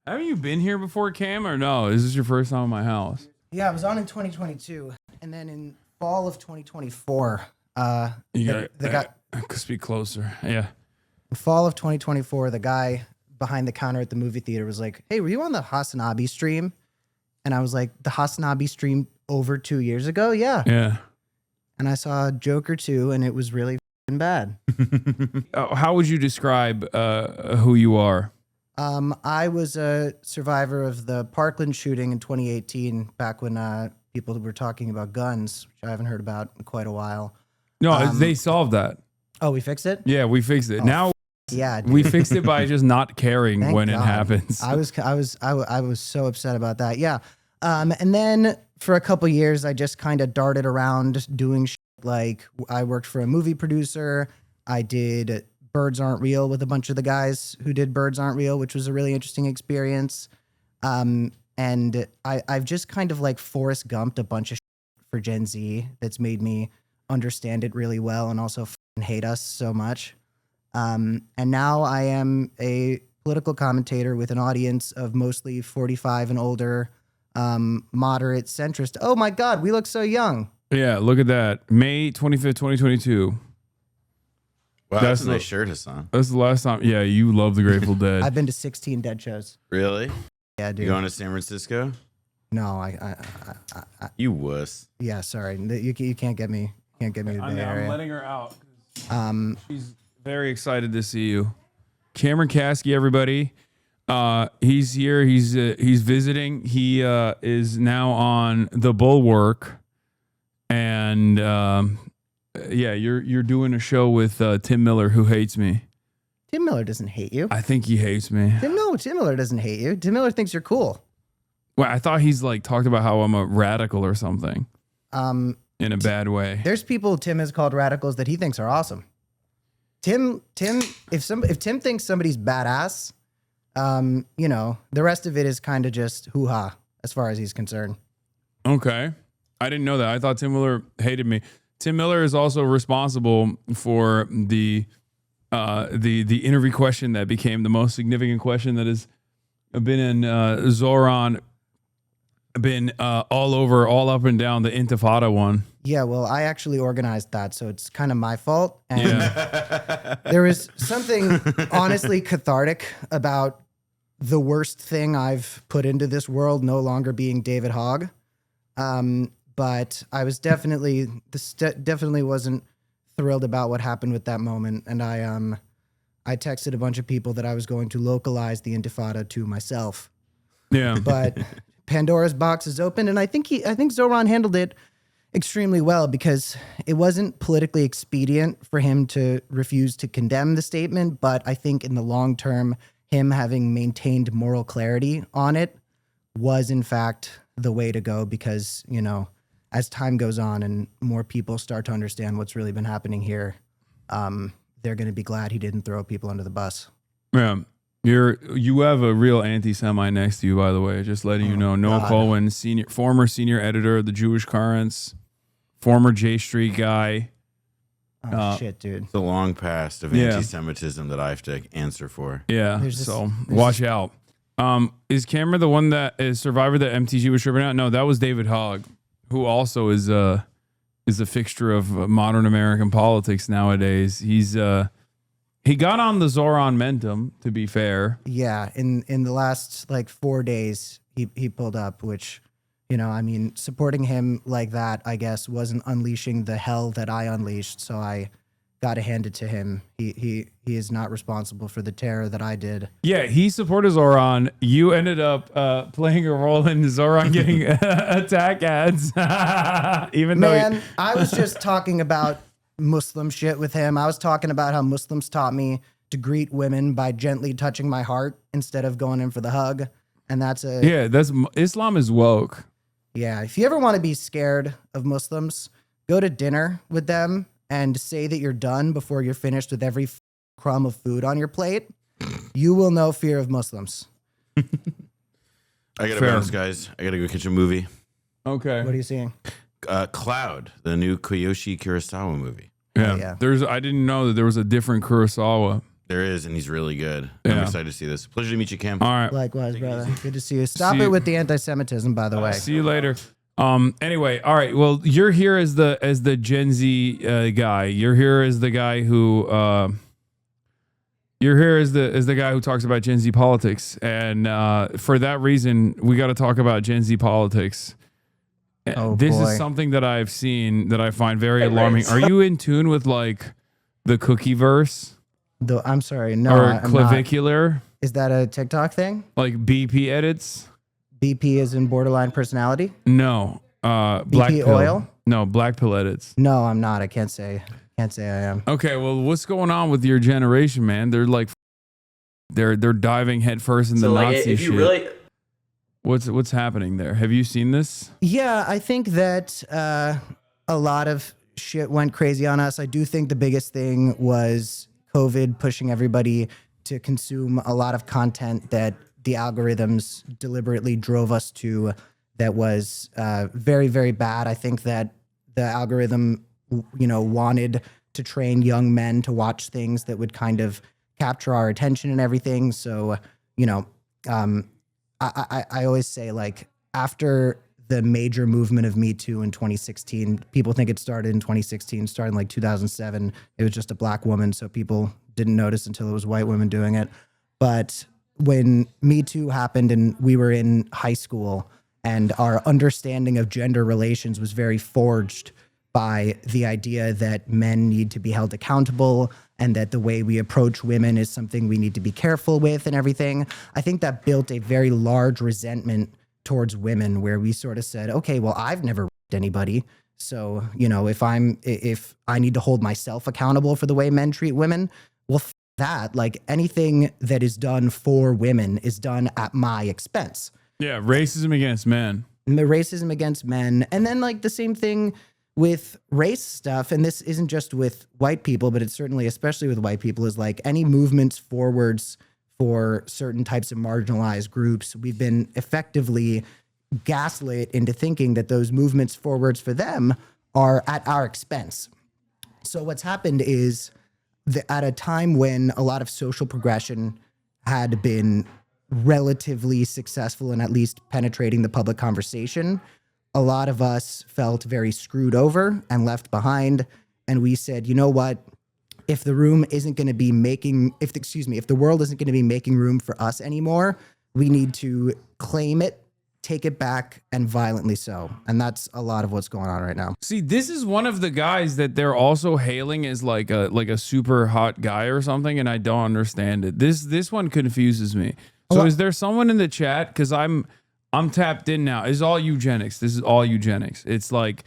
Haven't you been here before, Cam, or no? Is this your first time in my house? Yeah, I was on in 2022, and then in fall of 2024, You got speak closer. Yeah. in fall of 2024, the guy behind the counter at the movie theater was like, "Hey, were you on the HasanAbi stream?" And I was like, "The HasanAbi stream over 2 years ago? Yeah." Yeah. And I saw Joker 2, and it was really f***ing bad. How would you describe who you are? I was a survivor of the Parkland shooting in 2018, back when people were talking about guns, which I haven't heard about in quite a while. No, they solved that. Oh, we fixed it? Yeah, we fixed it. Oh, now yeah, dude. we fixed it by just not caring Thank when God. it happens. I was so upset about that. Yeah. And then for a couple years, I just kind of darted around doing shit. Like I worked for a movie producer. I did Birds Aren't Real with a bunch of the guys who did Birds Aren't Real, which was a really interesting experience. And I've just kind of like Forrest Gumped a bunch of shit for Gen Z that's made me understand it really well and also hate us so much. And now I am a political commentator with an audience of mostly 45 and older, moderate centrist. Oh my God, we look so young. Yeah, look at that. May 25th, 2022. Wow, that's a nice shirt, Hasan. That's the last time. Yeah, you love the Grateful Dead. I've been to 16 Dead shows. Really? Yeah, dude. You going to San Francisco? No, I You wuss. yeah, sorry. You can't get me. Can't get me to the Bay Area. I'm letting her out. She's very excited to see you. Cameron Kasky, everybody. He's here. He's visiting. He is now on the Bulwark, and yeah, you're doing a show with Tim Miller, who hates me. Tim Miller doesn't hate you. I think he hates me. Tim Miller doesn't hate you. Tim Miller thinks you're cool. Well, I thought he's like talked about how I'm a radical or something. In a bad way. There's people Tim has called radicals that he thinks are awesome. Tim, if Tim thinks somebody's badass, you know, the rest of it is kind of just hoo-ha as far as he's concerned. Okay. I didn't know that. I thought Tim Miller hated me. Tim Miller is also responsible for the interview question that became the most significant question that has been in Zohran, been all up and down the Intifada one. Yeah, well, I actually organized that, so it's kind of my fault. And there is something honestly cathartic about the worst thing I've put into this world no longer being David Hogg. But I was definitely wasn't thrilled about what happened with that moment. And I texted a bunch of people that I was going to localize the Intifada to myself. Yeah. But Pandora's box is open, and I think Zohran handled it extremely well, because it wasn't politically expedient for him to refuse to condemn the statement. But I think in the long term, him having maintained moral clarity on it was in fact the way to go, because, you know, as time goes on and more people start to understand what's really been happening here, they're going to be glad he didn't throw people under the bus. Yeah. You have a real anti-Semite next to you, by the way. Just letting you know. Noah Cohen, former senior editor of the Jewish Currents, former J Street guy. Oh, shit, dude. It's a long past of anti-Semitism that I have to answer for. Yeah, watch out. Is Cameron the one that is survivor that MTG was tripping out? No, that was David Hogg, who also is a fixture of modern American politics nowadays. He got on the Zohran Mentum, to be fair. Yeah, in the last like 4 days, he pulled up, which, you know, I mean, supporting him like that, I guess, wasn't unleashing the hell that I unleashed. So I got to hand it to him. He is not responsible for the terror that I did. Yeah, he supported Zohran. You ended up playing a role in Zohran getting attack ads. Even though I was just talking about Muslim shit with him. I was talking about how Muslims taught me to greet women by gently touching my heart instead of going in for the hug. And that's Islam is woke. Yeah. If you ever want to be scared of Muslims, go to dinner with them and say that you're done before you're finished with every crumb of food on your plate. You will know fear of Muslims. I gotta bounce, guys. I gotta go catch a movie. Okay. What are you seeing? Cloud, the new Kiyoshi Kurosawa movie. Yeah. I didn't know that there was a different Kurosawa. There is, and he's really good. Yeah. I'm excited to see this. Pleasure to meet you, Cam. All right. Likewise, brother. Good to see you. Stop See it you. with the anti-Semitism, by the way. See you later. Anyway, all right. Well, you're here as the Gen Z guy. You're here as the guy who you're here as the guy who talks about Gen Z politics, and for that reason, we got to talk about Gen Z politics. Oh, This boy. is something that I've seen that I find very alarming. Are you in tune with like the cookie verse I'm sorry. No, or I'm not. clavicular, Is that a TikTok thing? like BP edits? BP is in borderline personality? No, BlackPill. oil? No, BlackPill edits. No, I'm not. I can't say I am. Okay, well, what's going on with your generation, man? They're like, they're diving headfirst in the Nazi if shit. you really What's happening there? Have you seen this? Yeah, I think that a lot of shit went crazy on us. I do think the biggest thing was COVID pushing everybody to consume a lot of content that the algorithms deliberately drove us to that was very, very bad. I think that the algorithm, wanted to train young men to watch things that would kind of capture our attention and everything. So, I always say, like, after the major movement of Me Too in 2016, people think it started in 2016, started in like 2007. It was just a black woman, so people didn't notice until it was white women doing it. But when Me Too happened and we were in high school and our understanding of gender relations was very forged by the idea that men need to be held accountable and that the way we approach women is something we need to be careful with and everything. I think that built a very large resentment towards women where we sort of said, okay, well, I've never raped anybody. So, if I need to hold myself accountable for the way men treat women, well, that, like, anything that is done for women is done at my expense. Yeah, racism against men. And the racism against men. And then, like, the same thing with race stuff, and this isn't just with white people, but it's certainly especially with white people, is like any movements forwards for certain types of marginalized groups, we've been effectively gaslit into thinking that those movements forwards for them are at our expense. So what's happened is that at a time when a lot of social progression had been relatively successful in at least penetrating the public conversation, a lot of us felt very screwed over and left behind. And we said, you know what? If the room isn't going to be if the world isn't going to be making room for us anymore, we need to claim it, take it back, and violently so. And that's a lot of what's going on right now. See, this is one of the guys that they're also hailing as like a super hot guy or something, and I don't understand it. This one confuses me. So is there someone in the chat? Because I'm tapped in now. It's all eugenics. This is all eugenics. It's like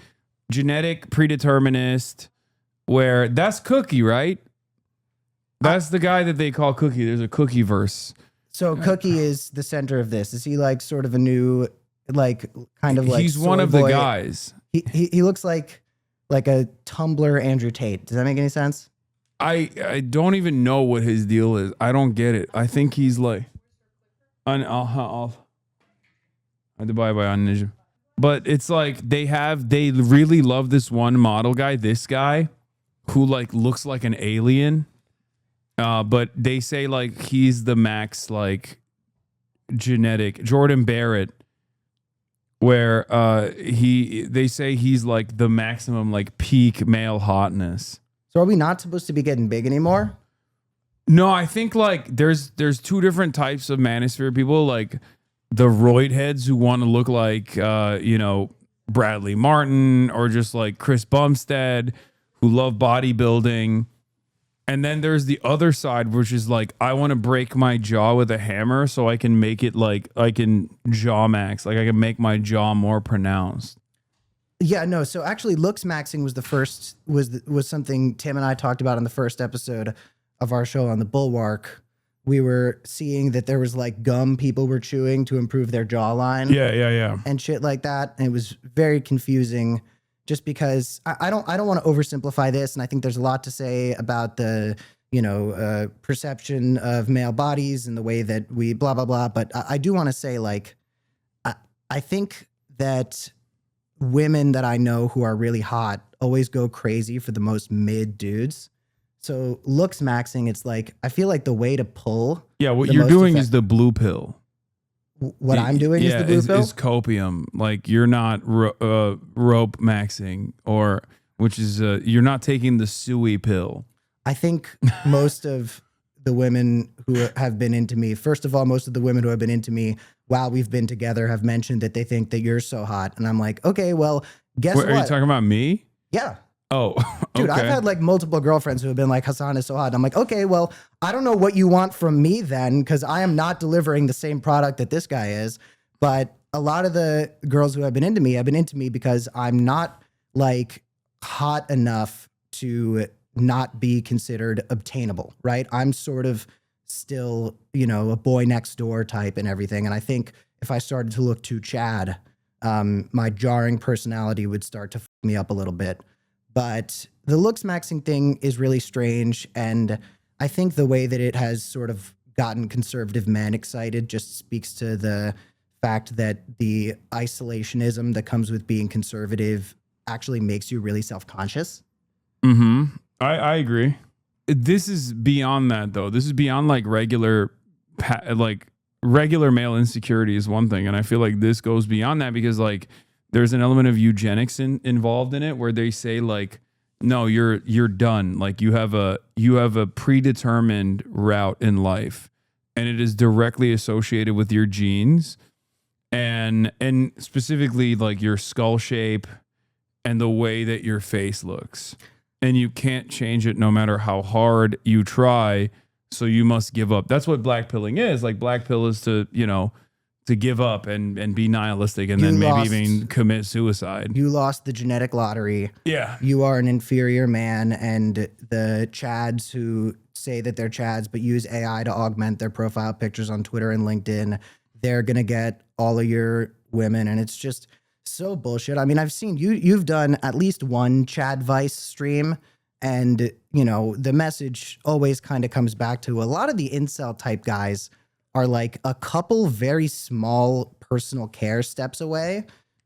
genetic predeterminist, where that's Cookie, right? That's the guy that they call Cookie. There's a Cookie verse. So Cookie is the center of this. Is he like sort of a new, like, kind of like He's one soy of the boy? guys. He looks like a Tumblr Andrew Tate. Does that make any sense? I don't even know what his deal is. I don't get it. I think he's like I'll buy on Ninja. But it's like they really love this one model guy, this guy, who like looks like an alien. But they say like he's the max like genetic Jordan Barrett, where they say he's like the maximum like peak male hotness. So are we not supposed to be getting big anymore? No, I think like there's two different types of manosphere people, like the roid heads who want to look like Bradley Martin or just like Chris Bumstead, who love bodybuilding. And then there's the other side, which is like, I want to break my jaw with a hammer so I can make it like I can jaw max, like I can make my jaw more pronounced. Yeah, no. So actually, looks maxing was something Tim and I talked about on the first episode of our show on the Bulwark. We were seeing that there was like gum people were chewing to improve their jawline. Yeah. And shit like that. And it was very confusing just because I don't want to oversimplify this. And I think there's a lot to say about the, perception of male bodies and the way that we blah, blah, blah. But I do want to say, like, I think that women that I know who are really hot always go crazy for the most mid dudes. so looks maxing, it's like, I feel like the way to pull. Yeah, what the you're most doing effect- is the blue pill. What I'm doing is the blue pill. Is copium. Like you're not rope maxing, or which is you're not taking the suey pill. I think most of the women who have been into me, first of all, most of the women who have been into me while we've been together have mentioned that they think that you're so hot. And I'm like, okay, well, guess Wait, what? are you talking about me? Yeah. Oh, Dude, okay. I've had like multiple girlfriends who have been like, Hasan is so hot. I'm like, okay, well, I don't know what you want from me then, because I am not delivering the same product that this guy is. But a lot of the girls who have been into me have been into me because I'm not like hot enough to not be considered obtainable, right? I'm sort of still, a boy next door type and everything. And I think if I started to look too Chad, my jarring personality would start to f me up a little bit. But the looks maxing thing is really strange. And I think the way that it has sort of gotten conservative men excited just speaks to the fact that the isolationism that comes with being conservative actually makes you really self-conscious. Mm-hmm. I agree. This is beyond that, though. This is beyond like regular male insecurity is one thing. And I feel like this goes beyond that because like there's an element of eugenics involved in it where they say like, no, you're done. Like you have a predetermined route in life and it is directly associated with your genes and specifically like your skull shape and the way that your face looks. And you can't change it no matter how hard you try. So you must give up. That's what blackpilling is. Like blackpill is to give up and be nihilistic and then maybe even commit suicide. You lost the genetic lottery. Yeah. You are an inferior man. And the Chads who say that they're Chads but use AI to augment their profile pictures on Twitter and LinkedIn, they're going to get all of your women. And it's just so bullshit. I mean, I've seen you've done at least one Chad Vice stream, and the message always kind of comes back to a lot of the incel type guys are like a couple very small personal care steps away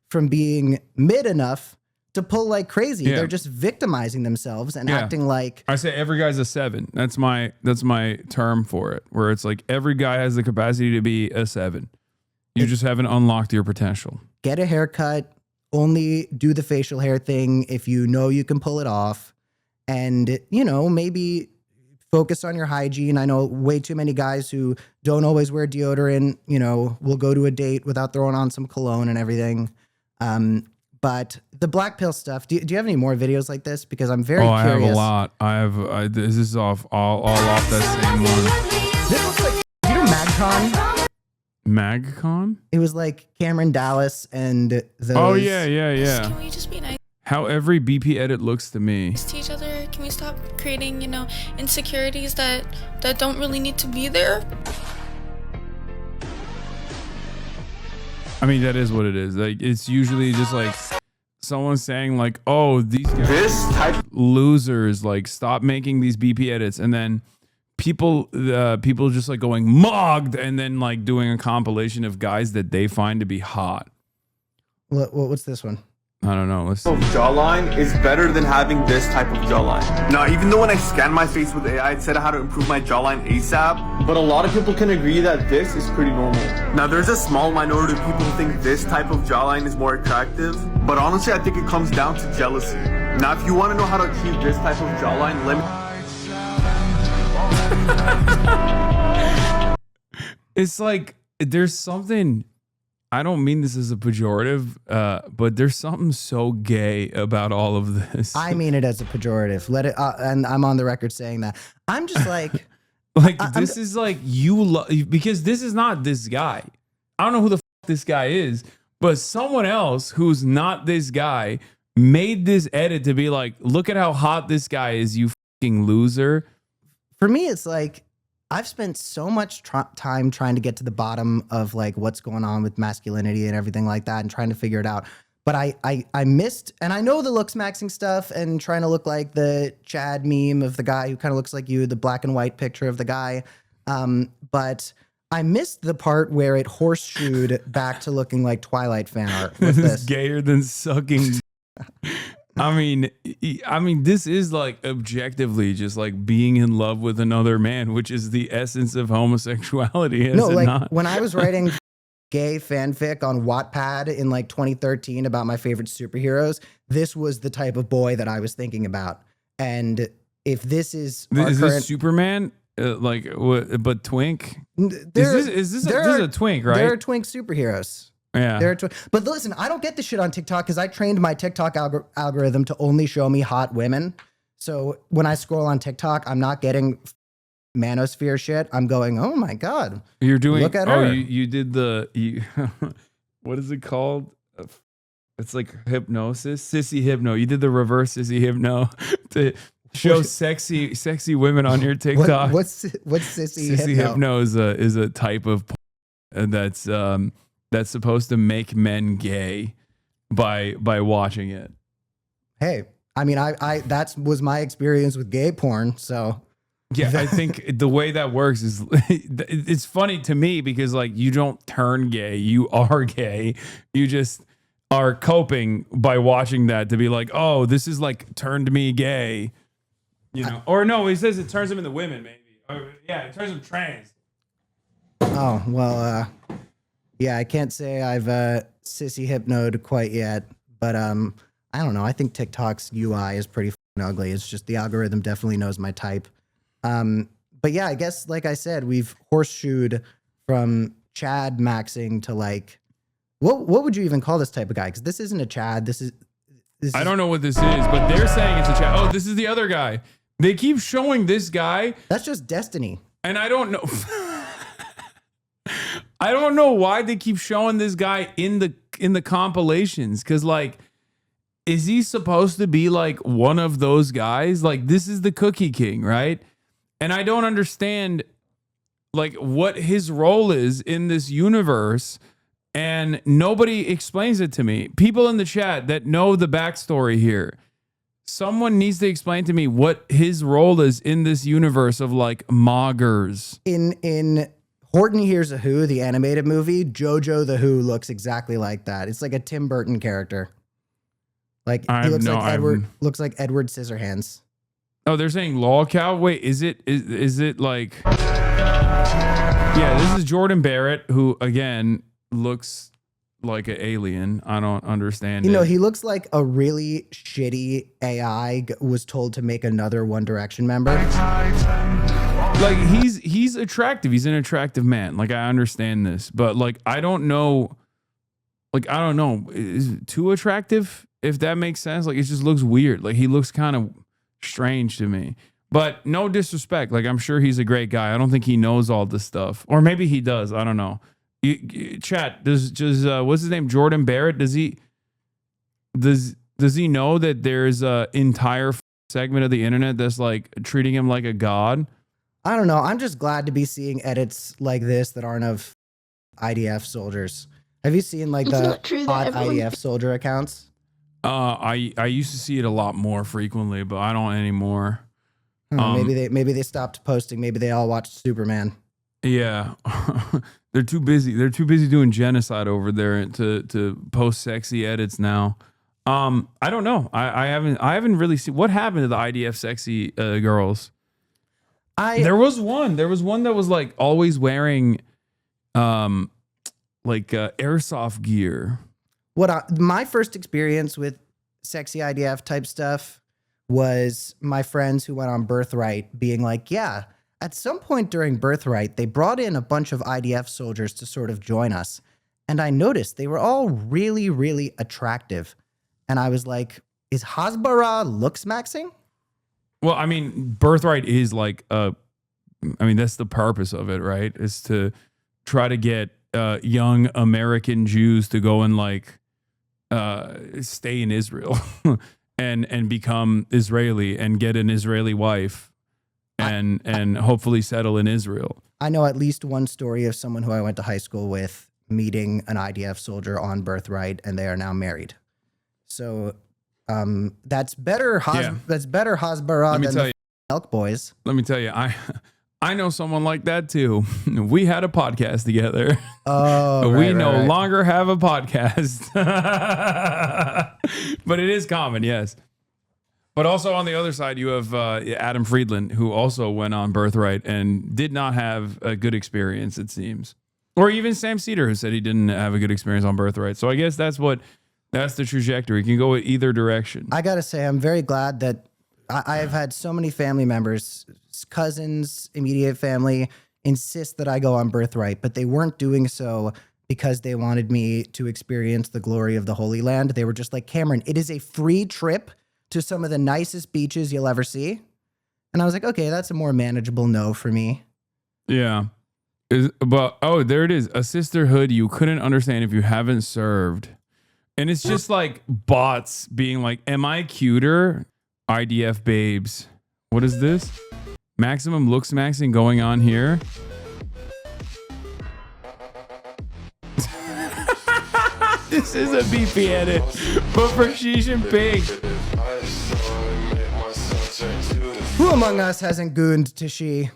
from being mid enough to pull like crazy. Yeah. They're just victimizing themselves and acting like I say every guy's a 7. That's my term for it, where it's like every guy has the capacity to be a 7. You just haven't unlocked your potential. Get a haircut, only do the facial hair thing if you know you can pull it off, and maybe focus on your hygiene. I know way too many guys who don't always wear deodorant, will go to a date without throwing on some cologne and everything. But the black pill stuff, do you have any more videos like this? Because I'm very curious. I have a lot. This is all off that same one. This looks like, you know MagCon? MagCon? It was like Cameron Dallas and those. Oh, yeah. Can we just be nice How every BP edit looks to me. to each other? Can we stop creating, insecurities that don't really need to be there? I mean, that is what it is. Like, it's usually just like someone saying like, oh, these guys losers, like stop making these BP edits. And then people just like going mugged and then like doing a compilation of guys that they find to be hot. What's this one? I don't know. Let's see. Jawline is better than having this type of jawline. Now, even though when I scanned my face with AI, it said how to improve my jawline ASAP, but a lot of people can agree that this is pretty normal. Now, there's a small minority of people who think this type of jawline is more attractive, but honestly, I think it comes down to jealousy. Now, if you want to know how to achieve this type of jawline, It's like there's something. I don't mean this as a pejorative, but there's something so gay about all of this. I mean it as a pejorative. Let it, and I'm on the record saying that. I'm just like, this is like because this is not this guy. I don't know who the fuck this guy is, but someone else who's not this guy made this edit to be like, look at how hot this guy is, you fucking loser. For me, it's like, I've spent so much time trying to get to the bottom of like what's going on with masculinity and everything like that and trying to figure it out. But I missed, and I know the looks maxing stuff and trying to look like the Chad meme of the guy who kind of looks like you, the black and white picture of the guy. But I missed the part where it horseshoed back to looking like Twilight fan art. With This is this. gayer than sucking. I mean, this is like objectively just like being in love with another man, which is the essence of homosexuality. Is No, it like not? when I was writing gay fanfic on Wattpad in like 2013 about my favorite superheroes, this was the type of boy that I was thinking about. And if this is our Is current, this Superman? Like what? But twink? there- Is this there a are- twink, right? There are twink superheroes. Yeah. But listen, I don't get this shit on TikTok because I trained my TikTok algorithm to only show me hot women. So when I scroll on TikTok, I'm not getting manosphere shit. I'm going, oh my God. You're doing. Look at oh, her. you did what is it called? It's like hypnosis, sissy hypno. You did the reverse sissy hypno to show sexy women on your TikTok. What's sissy Sissy hypno? hypno is a type of that's supposed to make men gay by watching it. Hey, I mean, I that was my experience with gay porn. So Yeah, I think the way that works is it's funny to me because like you don't turn gay, you are gay. You just are coping by watching that to be like, oh, this is like turned me gay, you know? Or no, he says it turns them into women, maybe. Or, yeah, it turns them trans. oh well, yeah, I can't say I've sissy hypnoed quite yet, but I don't know. I think TikTok's UI is pretty fucking ugly. It's just the algorithm definitely knows my type. But yeah, I guess like I said, we've horseshoed from Chad maxing to like, what would you even call this type of guy? Because this isn't a Chad. This is I don't know what this is, but they're saying it's a chat. Oh, this is the other guy. They keep showing this guy, That's just destiny. and I don't know. I don't know why they keep showing this guy in the compilations. Cause like, is he supposed to be like one of those guys? Like this is the Cookie King, right? And I don't understand like what his role is in this universe. And nobody explains it to me. People in the chat that know the backstory here, someone needs to explain to me what his role is in this universe of like moggers. In Horton Hears a Who, the animated movie, Jojo the Who looks exactly like that. It's like a Tim Burton character. Like I he have looks no- like I Edward haven't- looks like Edward Scissorhands. Oh, they're saying lol cow. Wait, is it like? Yeah, this is Jordan Barrett, who again looks like an alien. I don't understand. You know, it. he looks like a really shitty AI was told to make another One Direction member. Like he's attractive. He's an attractive man. Like I understand this, but like I don't know. Like I don't know. Is it too attractive? If that makes sense. Like it just looks weird. Like he looks kind of strange to me. But no disrespect. Like I'm sure he's a great guy. I don't think he knows all this stuff, or maybe he does. I don't know. Chat, does what's his name? Jordan Barrett. Does he know that there's a entire segment of the internet that's like treating him like a god? I don't know. I'm just glad to be seeing edits like this that aren't of IDF soldiers. Have you seen like It's the not true that odd everyone- IDF soldier accounts? I used to see it a lot more frequently, but I don't anymore. Maybe they stopped posting. Maybe they all watched Superman. Yeah. They're too busy. They're too busy doing genocide over there to post sexy edits now. I don't know. I haven't really seen what happened to the IDF sexy girls. There was one that was like always wearing airsoft gear. My first experience with sexy IDF type stuff was my friends who went on Birthright being like, yeah, at some point during Birthright, they brought in a bunch of IDF soldiers to sort of join us. And I noticed they were all really, really attractive. And I was like, is Hasbara looks maxing? Well, I mean, Birthright is like that's the purpose of it, right? Is to try to get young American Jews to go and like stay in Israel and become Israeli and get an Israeli wife and hopefully settle in Israel. I know at least one story of someone who I went to high school with meeting an IDF soldier on Birthright, and they are now married. So that's better. That's better Hasbara than the Elk Boys. Let me tell you, I know someone like that too. We had a podcast together. Oh, we no right. longer have a podcast, but it is common. Yes. But also on the other side, you have Adam Friedland, who also went on Birthright and did not have a good experience, it seems. Or even Sam Cedar, who said he didn't have a good experience on Birthright. So I guess that's the trajectory. You can go either direction. I got to say, I'm very glad that I've had so many family members, cousins, immediate family, insist that I go on Birthright, but they weren't doing so because they wanted me to experience the glory of the Holy Land. They were just like, Cameron, it is a free trip to some of the nicest beaches you'll ever see. And I was like, okay, that's a more manageable no for me. Yeah. There it is. A sisterhood you couldn't understand if you haven't served. And it's just like bots being like, am I cuter? IDF babes. What is this? Maximum looks maxing going on here. This is a BP edit, but for Xi Jinping. Who among us hasn't gooned to Xi?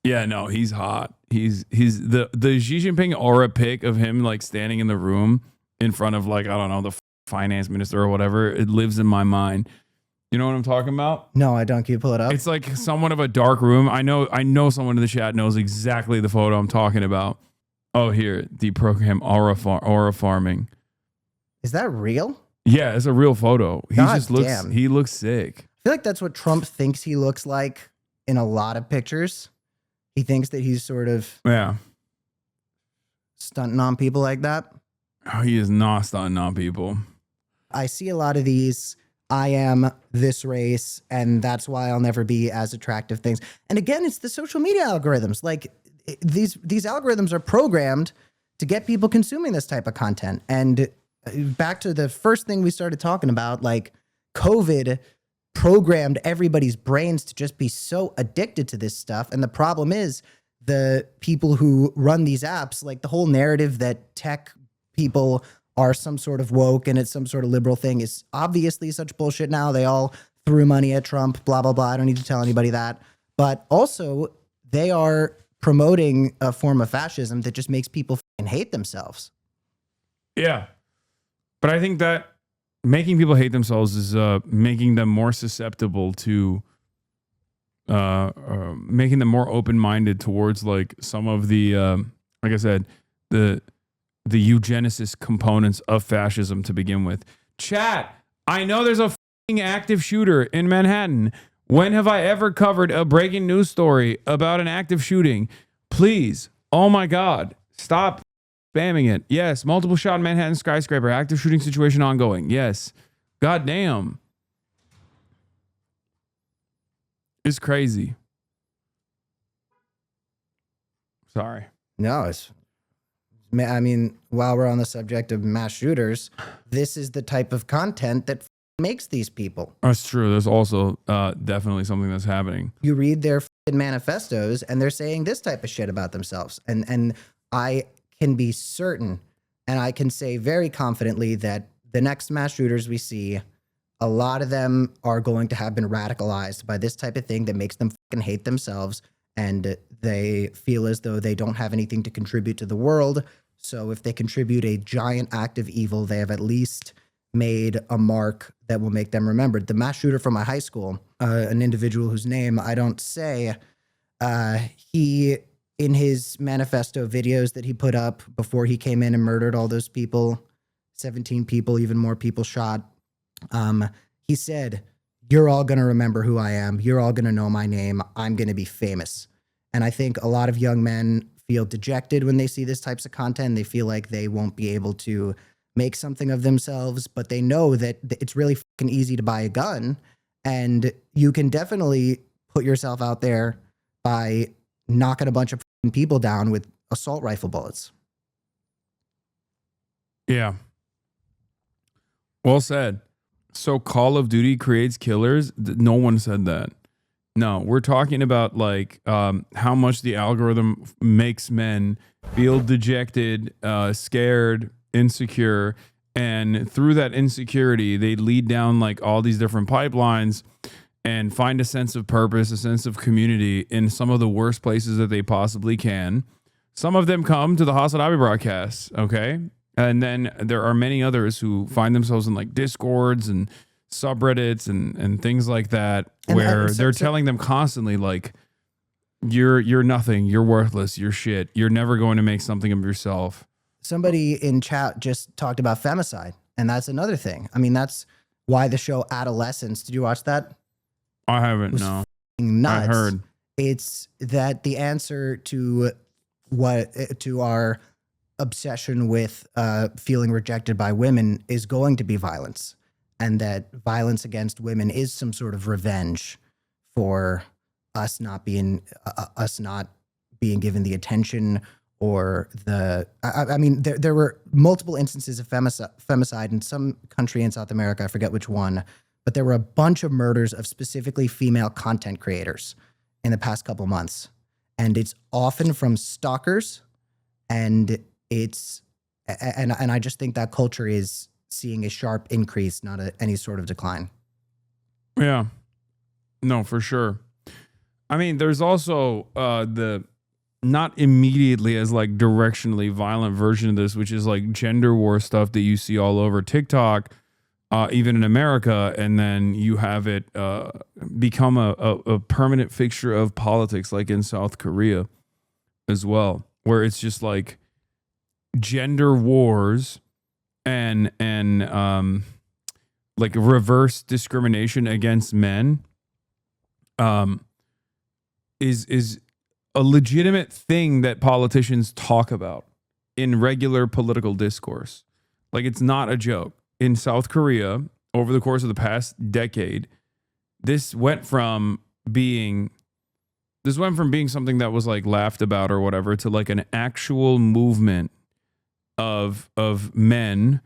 Yeah, no, he's hot. He's the Xi Jinping aura pic of him like standing in the room in front of like, I don't know, the finance minister or whatever. It lives in my mind. You know what I'm talking about? No, I don't. Can you pull it up? It's like somewhat of a dark room. I know someone in the chat knows exactly the photo I'm talking about. Oh, here, the program aura farming. Is that real? Yeah, it's a real photo. He looks sick. I feel like that's what Trump thinks he looks like in a lot of pictures. He thinks that he's sort of stunting on people like that. Oh, he is not stunting on people. I see a lot of these, I am this race, and that's why I'll never be as attractive things. And again, it's the social media algorithms. Like these algorithms are programmed to get people consuming this type of content. And back to the first thing we started talking about, like COVID programmed everybody's brains to just be so addicted to this stuff. And the problem is the people who run these apps, like the whole narrative that tech people are some sort of woke and it's some sort of liberal thing is obviously such bullshit now. They all threw money at Trump, blah, blah, blah. I don't need to tell anybody that. But also they are promoting a form of fascism that just makes people fucking hate themselves. Yeah. But I think that making people hate themselves is making them more susceptible to making them more open-minded towards like some of the like I said, the eugenicist components of fascism to begin with. Chat, I know there's a fucking active shooter in Manhattan. When have I ever covered a breaking news story about an active shooting? Please, oh my God, stop spamming it. Yes, multiple shot in Manhattan skyscraper. Active shooting situation ongoing. Yes. God damn. It's crazy. Sorry. No, I mean, while we're on the subject of mass shooters, this is the type of content that makes these people. That's true. There's also definitely something that's happening. You read their manifestos and they're saying this type of shit about themselves. And I can be certain, and I can say very confidently that the next mass shooters we see, a lot of them are going to have been radicalized by this type of thing that makes them fucking hate themselves, and they feel as though they don't have anything to contribute to the world. So if they contribute a giant act of evil, they have at least made a mark that will make them remembered. The mass shooter from my high school, an individual whose name I don't say, he, in his manifesto videos that he put up before he came in and murdered all those people, 17 people, even more people shot, he said, "You're all going to remember who I am. You're all going to know my name. I'm going to be famous." And I think a lot of young men feel dejected when they see this types of content. They feel like they won't be able to make something of themselves, but they know that it's really fucking easy to buy a gun, and you can definitely put yourself out there by knocking a bunch of people down with assault rifle bullets. Yeah. Well said. So Call of Duty creates killers? No one said that. No, we're talking about like how much the algorithm makes men feel dejected, scared, insecure, and through that insecurity, they lead down like all these different pipelines and find a sense of purpose, a sense of community in some of the worst places that they possibly can. Some of them come to the HasanAbi broadcasts, okay? And then there are many others who find themselves in like discords and subreddits and things like that, And where so- they're so- telling them constantly like, you're nothing, you're worthless, you're shit, you're never going to make something of yourself. Somebody in chat just talked about femicide, and that's another thing. I mean, that's why the show Adolescence. Did you watch that? I haven't. Was No, Nuts. I heard. It's that the answer to our obsession with feeling rejected by women is going to be violence, and that violence against women is some sort of revenge for us not being given the attention or the. I mean, there were multiple instances of femicide in some country in South America. I forget which one, but there were a bunch of murders of specifically female content creators in the past couple months, and it's often from stalkers, and I just think that culture is seeing a sharp increase, not any sort of decline. Yeah, no, for sure. I mean, there's also the not immediately as like directionally violent version of this, which is like gender war stuff that you see all over TikTok, even in America, and then you have it become a permanent fixture of politics, like in South Korea as well, where it's just like gender wars and like reverse discrimination against men is a legitimate thing that politicians talk about in regular political discourse. Like, it's not a joke. In South Korea, over the course of the past decade, this went from being something that was like laughed about or whatever to like an actual movement of men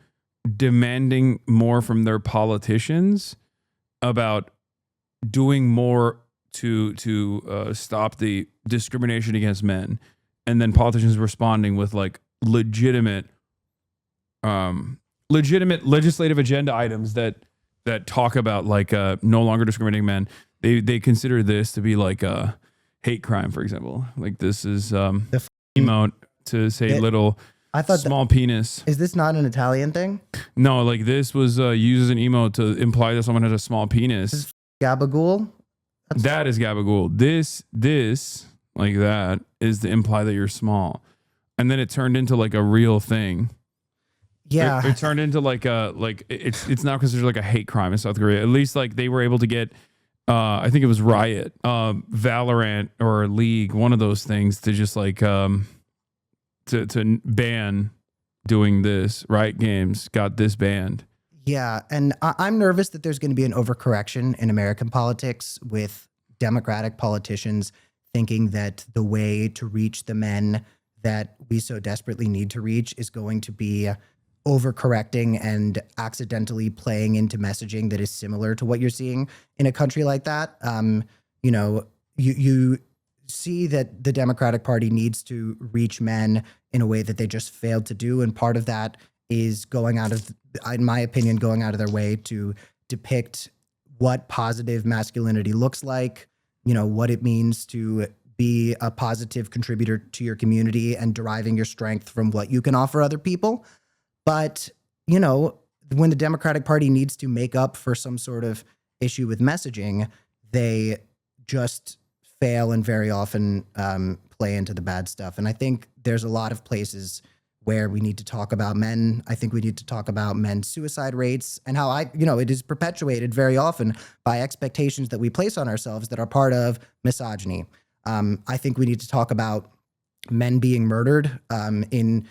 demanding more from their politicians about doing more to stop the discrimination against men, and then politicians responding with like legitimate legislative agenda items that talk about like no longer discriminating men. They consider this to be like a hate crime, for example. Like, this is emote to say little. I thought small penis. Is this not an Italian thing? No, like this was used as an emote to imply that someone has a small penis. Gabagool? That is gabagool. This like that is to imply that you're small, and then it turned into like a real thing. Yeah, it turned into like it's now considered like a hate crime in South Korea. At least like they were able to get, I think it was Riot, Valorant or League, one of those things, to just like to ban doing this. Riot Games got this banned. Yeah, and I'm nervous that there's going to be an overcorrection in American politics with Democratic politicians thinking that the way to reach the men that we so desperately need to reach is going to be overcorrecting and accidentally playing into messaging that is similar to what you're seeing in a country like that. You know, you see that the Democratic Party needs to reach men in a way that they just failed to do, and part of that is going out of, in my opinion, going out of their way to depict what positive masculinity looks like, you know, what it means to be a positive contributor to your community and deriving your strength from what you can offer other people. But, you know, when the Democratic Party needs to make up for some sort of issue with messaging, they just fail and very often play into the bad stuff. And I think there's a lot of places where we need to talk about men. I think we need to talk about men's suicide rates and how it is perpetuated very often by expectations that we place on ourselves that are part of misogyny. I think we need to talk about men being murdered in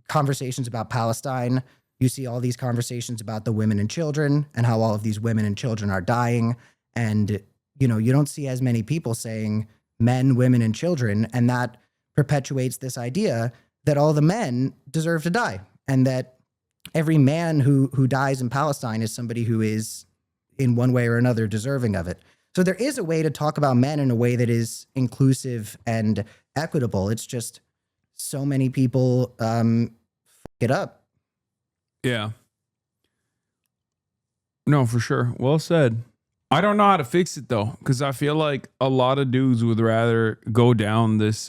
conversations about Palestine. You see all these conversations about the women and children and how all of these women and children are dying. And, you know, you don't see as many people saying men, women, and children. And that perpetuates this idea that all the men deserve to die, and that every man who dies in Palestine is somebody who is in one way or another deserving of it. So there is a way to talk about men in a way that is inclusive and equitable. It's just so many people fuck it up. Yeah. No, for sure. Well said. I don't know how to fix it though, because I feel like a lot of dudes would rather go down this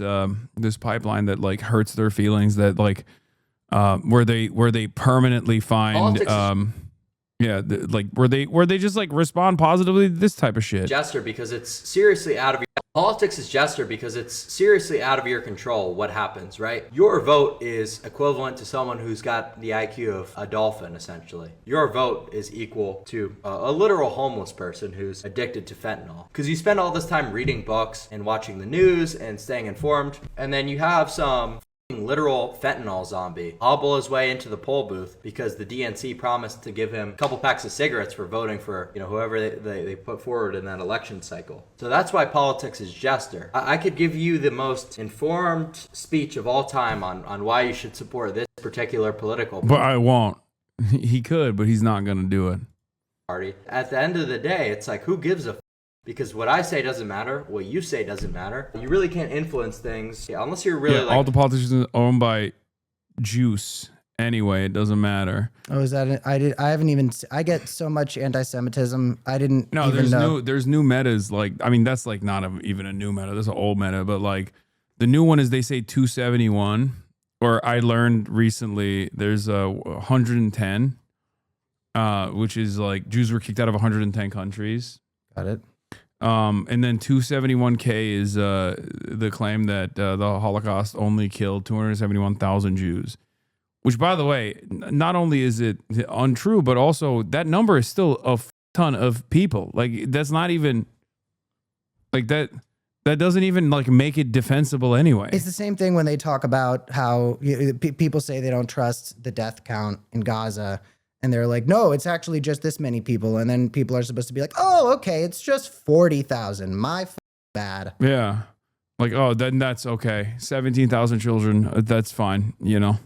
this pipeline that like hurts their feelings, that like where they permanently find Yeah, like where they just like respond positively to this type of shit. Jester because it's seriously out of your politics is jester because it's seriously out of your control what happens, right? Your vote is equivalent to someone who's got the IQ of a dolphin, essentially. Your vote is equal to a literal homeless person who's addicted to fentanyl. Because you spend all this time reading books and watching the news and staying informed, and then you have some literal fentanyl zombie hobble his way into the poll booth because the DNC promised to give him a couple packs of cigarettes for voting for, you know, whoever they put forward in that election cycle. So that's why politics is jester. I could give you the most informed speech of all time on why you should support this particular political But I won't. He could, but he's not going to do it. party. At the end of the day, it's like, who gives a because what I say doesn't matter, what you say doesn't matter. You really can't influence things unless you're really all the politicians are owned by juice anyway. It doesn't matter. Oh, is that it? I haven't even. I get so much anti-Semitism. I didn't. No, even there's new metas. Like, I mean, that's like not even a new meta. That's an old meta. But like, the new one is they say 271. Or I learned recently there's a 110, which is like Jews were kicked out of 110 countries. Got it. And then 271K is the claim that the Holocaust only killed 271,000 Jews, which, by the way, not only is it untrue, but also that number is still a ton of people. Like, that's not even like that. That doesn't even like make it defensible anyway. It's the same thing when they talk about how people say they don't trust the death count in Gaza. And they're like, no, it's actually just this many people. And then people are supposed to be like, oh, okay, it's just 40,000. My bad. Yeah. Like, oh, then that's okay. 17,000 children. That's fine. You know?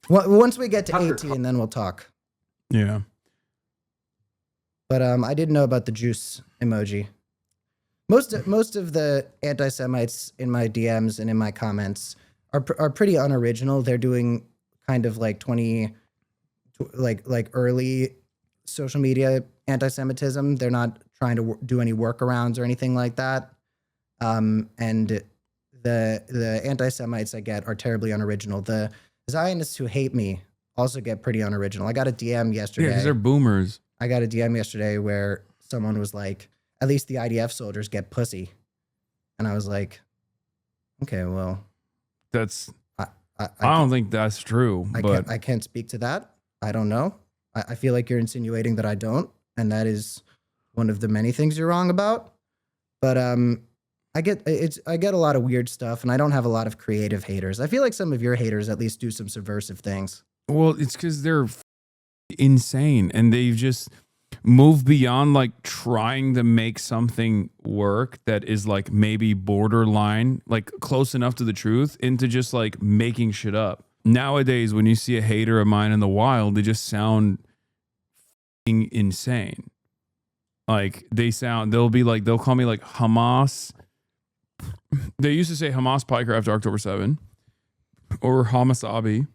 Well, once we get to 18, then we'll talk. Yeah. But I didn't know about the juice emoji. Most of the anti-Semites in my DMs and in my comments are pretty unoriginal. They're doing kind of like early social media anti-Semitism. They're not trying to do any workarounds or anything like that. And the anti-Semites I get are terribly unoriginal. The Zionists who hate me also get pretty unoriginal. I got a DM yesterday. Yeah, because they're boomers. I got a DM yesterday where someone was like, at least the IDF soldiers get pussy. And I was like, okay, well. That's, I don't think that's true. I can't speak to that. I don't know. I feel like you're insinuating that I don't, and that is one of the many things you're wrong about. But I get a lot of weird stuff, and I don't have a lot of creative haters. I feel like some of your haters at least do some subversive things. Well, it's because they're insane, and they've just moved beyond like trying to make something work that is like maybe borderline, like close enough to the truth, into just like making shit up. Nowadays, when you see a hater of mine in the wild, they just sound insane. Like they'll call me like Hamas. They used to say Hamas Piker after October 7 or HasanAbi,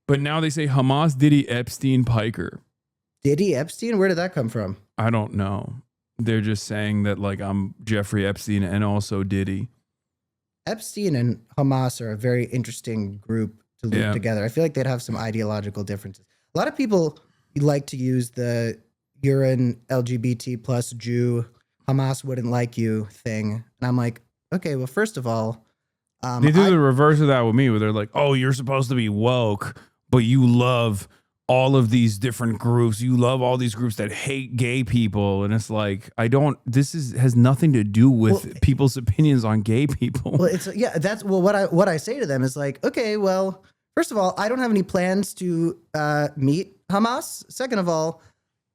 but now they say Hamas Diddy Epstein Piker. Diddy Epstein? Where did that come from? I don't know. They're just saying that like I'm Jeffrey Epstein and also Diddy. Epstein and Hamas are a very interesting group to loop together. I feel like they'd have some ideological differences. A lot of people like to use the you're an LGBT plus Jew, Hamas wouldn't like you thing. And I'm like, okay, well, first of all, they do the reverse of that with me, where they're like, oh, you're supposed to be woke, but you love all of these different groups. You love all these groups that hate gay people. And it's like, has nothing to do with people's opinions on gay people. Well, what I say to them is like, okay, well, first of all, I don't have any plans to meet Hamas. Second of all,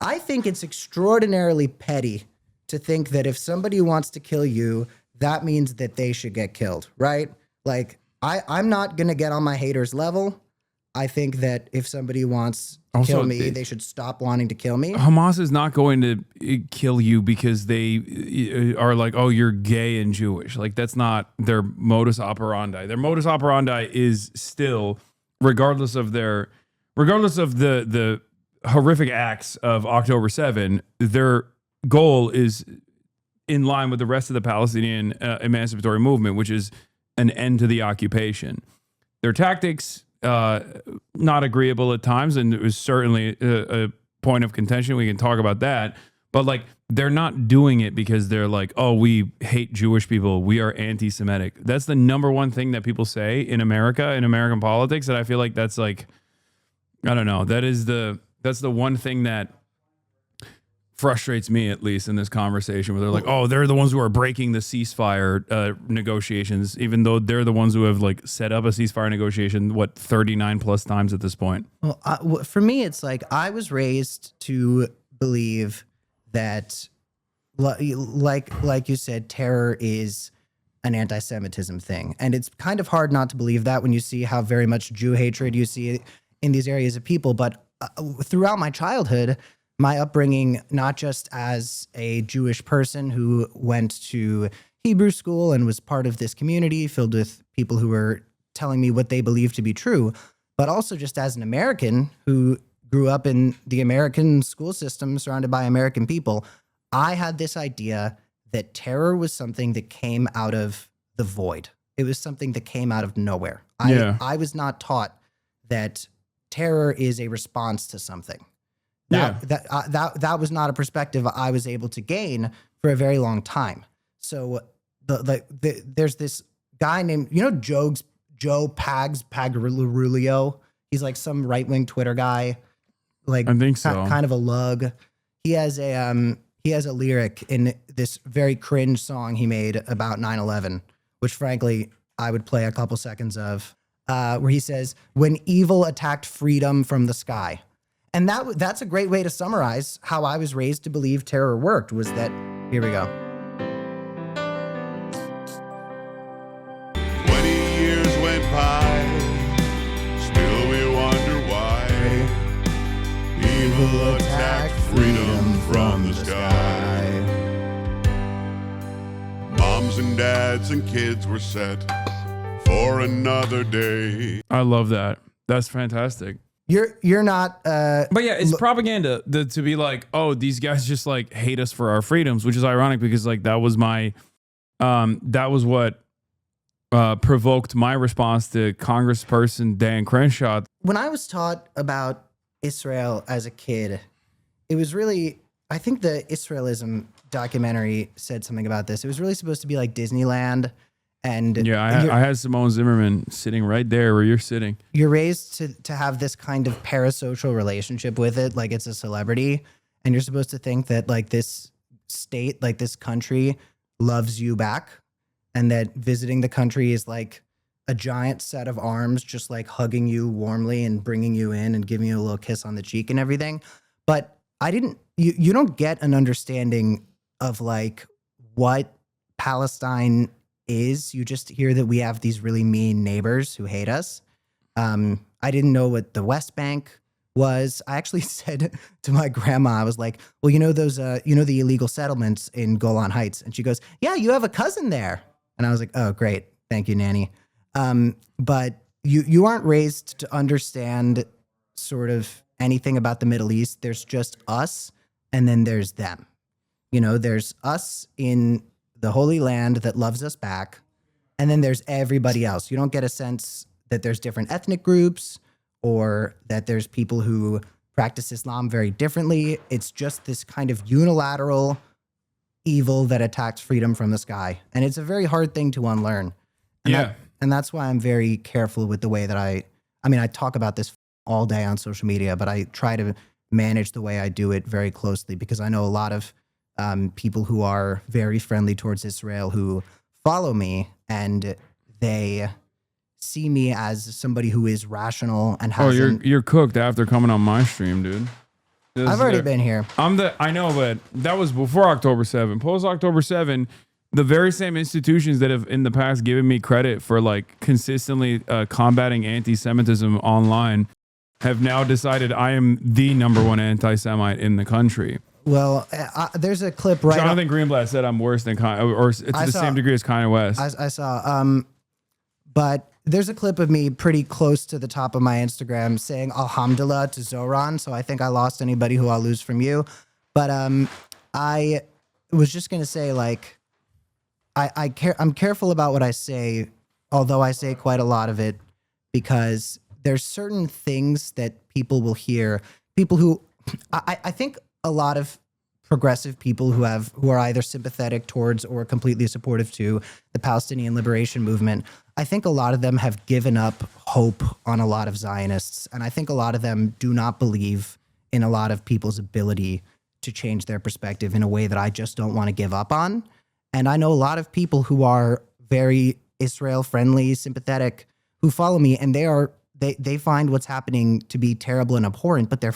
I think it's extraordinarily petty to think that if somebody wants to kill you, that means that they should get killed, right? Like, I'm not going to get on my haters' level. I think that if somebody wants to kill me, they should stop wanting to kill me. Hamas is not going to kill you because they are like, oh, you're gay and Jewish. Like, that's not their modus operandi. Their modus operandi is still, regardless of the horrific acts of October 7, their goal is in line with the rest of the Palestinian emancipatory movement, which is an end to the occupation. Their tactics, not agreeable at times, and it was certainly point of contention. We can talk about that. But like, they're not doing it because they're like, oh, we hate Jewish people. We are anti-Semitic. That's the number one thing that people say in America, in American politics. And I feel like that's like, I don't know. That's the one thing that frustrates me, at least in this conversation, where they're like, oh, they're the ones who are breaking the ceasefire negotiations, even though they're the ones who have like set up a ceasefire negotiation, 39 plus times at this point. Well, for me, it's like I was raised to believe that, like you said, terror is an anti-Semitism thing. And it's kind of hard not to believe that when you see how very much Jew hatred you see in these areas of people. But throughout my childhood, my upbringing, not just as a Jewish person who went to Hebrew school and was part of this community filled with people who were telling me what they believed to be true, but also just as an American who grew up in the American school system surrounded by American people, I had this idea that terror was something that came out of the void. It was something that came out of nowhere. I was not taught that terror is a response to something. That was not a perspective I was able to gain for a very long time. So there's this guy named, Joe Pagarulio. He's like some right-wing Twitter guy. Like, I think so. Kind of a lug. He has a lyric in this very cringe song he made about 9/11, which frankly I would play a couple seconds of, where he says, "When evil attacked freedom from the sky." And that's a great way to summarize how I was raised to believe terror worked, was that, here we go. 20 years went by, still we wonder why. Evil attacked freedom from the sky. Moms and dads and kids were set for another day. I love that. That's fantastic. You're not but yeah, it's propaganda to be like, oh, these guys just like hate us for our freedoms, which is ironic because like that was what provoked my response to Congressperson Dan Crenshaw. When I was taught about Israel as a kid, it was really, I think the Israelism documentary said something about this. It was really supposed to be like Disneyland. And yeah, I had Simone Zimmerman sitting right there where you're sitting. You're raised to have this kind of parasocial relationship with it, like it's a celebrity. And you're supposed to think that like this state, like this country loves you back. And that visiting the country is like a giant set of arms, just like hugging you warmly and bringing you in and giving you a little kiss on the cheek and everything. But you don't get an understanding of like what Palestine is. You just hear that we have these really mean neighbors who hate us. I didn't know what the West Bank was. I actually said to my grandma, I was like, well, those, the illegal settlements in Golan Heights. And she goes, yeah, you have a cousin there. And I was like, oh, great. Thank you, Nanny. But you aren't raised to understand sort of anything about the Middle East. There's just us, and then there's them. There's us in the Holy Land that loves us back, and then there's everybody else. You don't get a sense that there's different ethnic groups or that there's people who practice Islam very differently. It's just this kind of unilateral evil that attacks freedom from the sky. And it's a very hard thing to unlearn. And that's why I'm very careful with the way that I talk about this all day on social media, but I try to manage the way I do it very closely because I know a lot of people who are very friendly towards Israel who follow me, and they see me as somebody who is rational and has. Oh, you're cooked after coming on my stream, dude. I've already been here. I know, but that was before October 7. Post October 7, the very same institutions that have in the past given me credit for like consistently combating anti-Semitism online have now decided I am the number one anti-Semite in the country. Well, there's a clip right. Jonathan Greenblatt said I'm worse than or it's the same degree as Kanye West. I saw. But there's a clip of me pretty close to the top of my Instagram saying Alhamdulillah to Zohran. So I think I lost anybody who I'll lose from you. But I was just gonna say like I'm careful about what I say, although I say quite a lot of it, because there's certain things that people will hear. People who I think a lot of progressive people who are either sympathetic towards or completely supportive to the Palestinian liberation movement, I think a lot of them have given up hope on a lot of Zionists. And I think a lot of them do not believe in a lot of people's ability to change their perspective in a way that I just don't want to give up on. And I know a lot of people who are very Israel friendly, sympathetic, who follow me, and they find what's happening to be terrible and abhorrent, but they're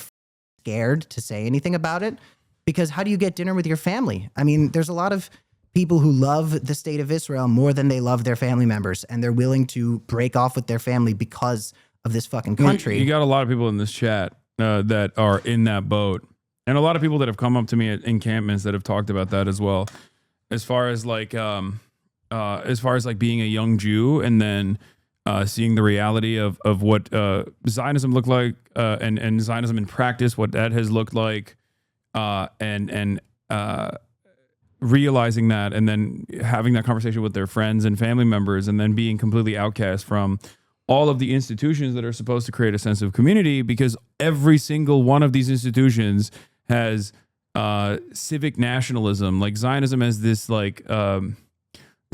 scared to say anything about it, because how do you get dinner with your family? I mean, there's a lot of people who love the state of Israel more than they love their family members, and they're willing to break off with their family because of this fucking country. You got a lot of people in this chat that are in that boat, and a lot of people that have come up to me at encampments that have talked about that as well, as far as like being a young Jew and then seeing the reality of what Zionism looked like and Zionism in practice, what that has looked like, and realizing that, and then having that conversation with their friends and family members, and then being completely outcast from all of the institutions that are supposed to create a sense of community, because every single one of these institutions has civic nationalism, like Zionism as this like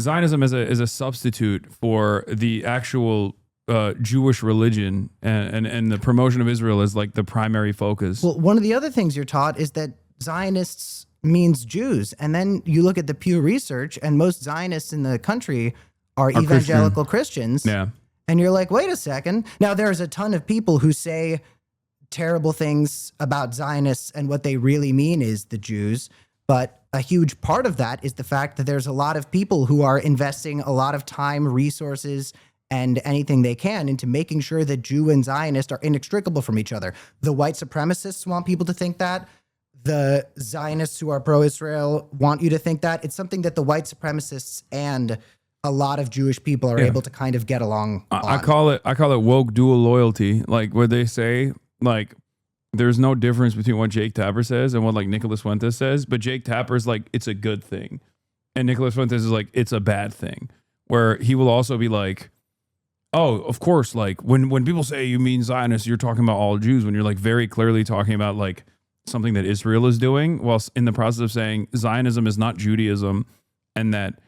Zionism as a substitute for the actual Jewish religion, and the promotion of Israel as like the primary focus. Well, one of the other things you're taught is that Zionists means Jews. And then you look at the Pew Research, and most Zionists in the country are evangelical Christians. Yeah. And you're like, wait a second. Now, there's a ton of people who say terrible things about Zionists, and what they really mean is the Jews. But a huge part of that is the fact that there's a lot of people who are investing a lot of time, resources, and anything they can into making sure that Jew and Zionist are inextricable from each other. The white supremacists want people to think that. The Zionists who are pro-Israel want you to think that. It's something that the white supremacists and a lot of Jewish people are able to kind of get along on. I call it woke dual loyalty. Like where they say, like, there's no difference between what Jake Tapper says and what like Nicholas Fuentes says, but Jake Tapper's like, it's a good thing. And Nicholas Fuentes is like, it's a bad thing. Where he will also be like, oh, of course, like when people say you mean Zionists, you're talking about all Jews, when you're like very clearly talking about like something that Israel is doing, whilst in the process of saying Zionism is not Judaism, and that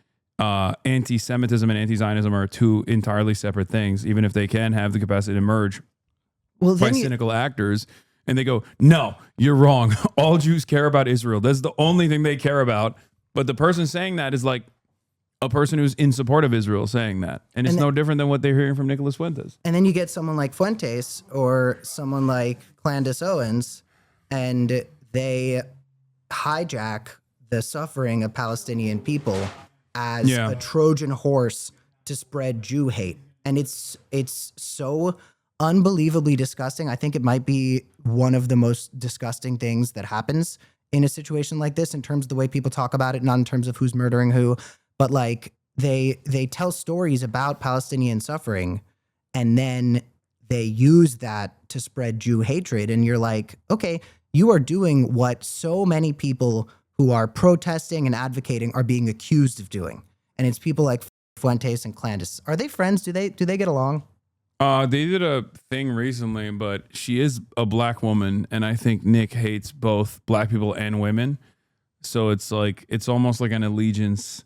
anti-Semitism and anti-Zionism are two entirely separate things, even if they can have the capacity to merge by cynical actors. And they go, no, you're wrong. All Jews care about Israel. That's the only thing they care about. But the person saying that is like a person who's in support of Israel saying that. And it's no different than what they're hearing from Nicholas Fuentes. And then you get someone like Fuentes or someone like Clandis Owens, and they hijack the suffering of Palestinian people as a Trojan horse to spread Jew hate. And it's so unbelievably disgusting. I think it might be one of the most disgusting things that happens in a situation like this, in terms of the way people talk about it, not in terms of who's murdering who, but like they tell stories about Palestinian suffering, and then they use that to spread Jew hatred. And you're like, okay, you are doing what so many people who are protesting and advocating are being accused of doing. And it's people like Fuentes and Clandis. Are they friends? Do they get along? They did a thing recently, but she is a black woman, and I think Nick hates both black people and women. So it's like, it's almost like an allegiance.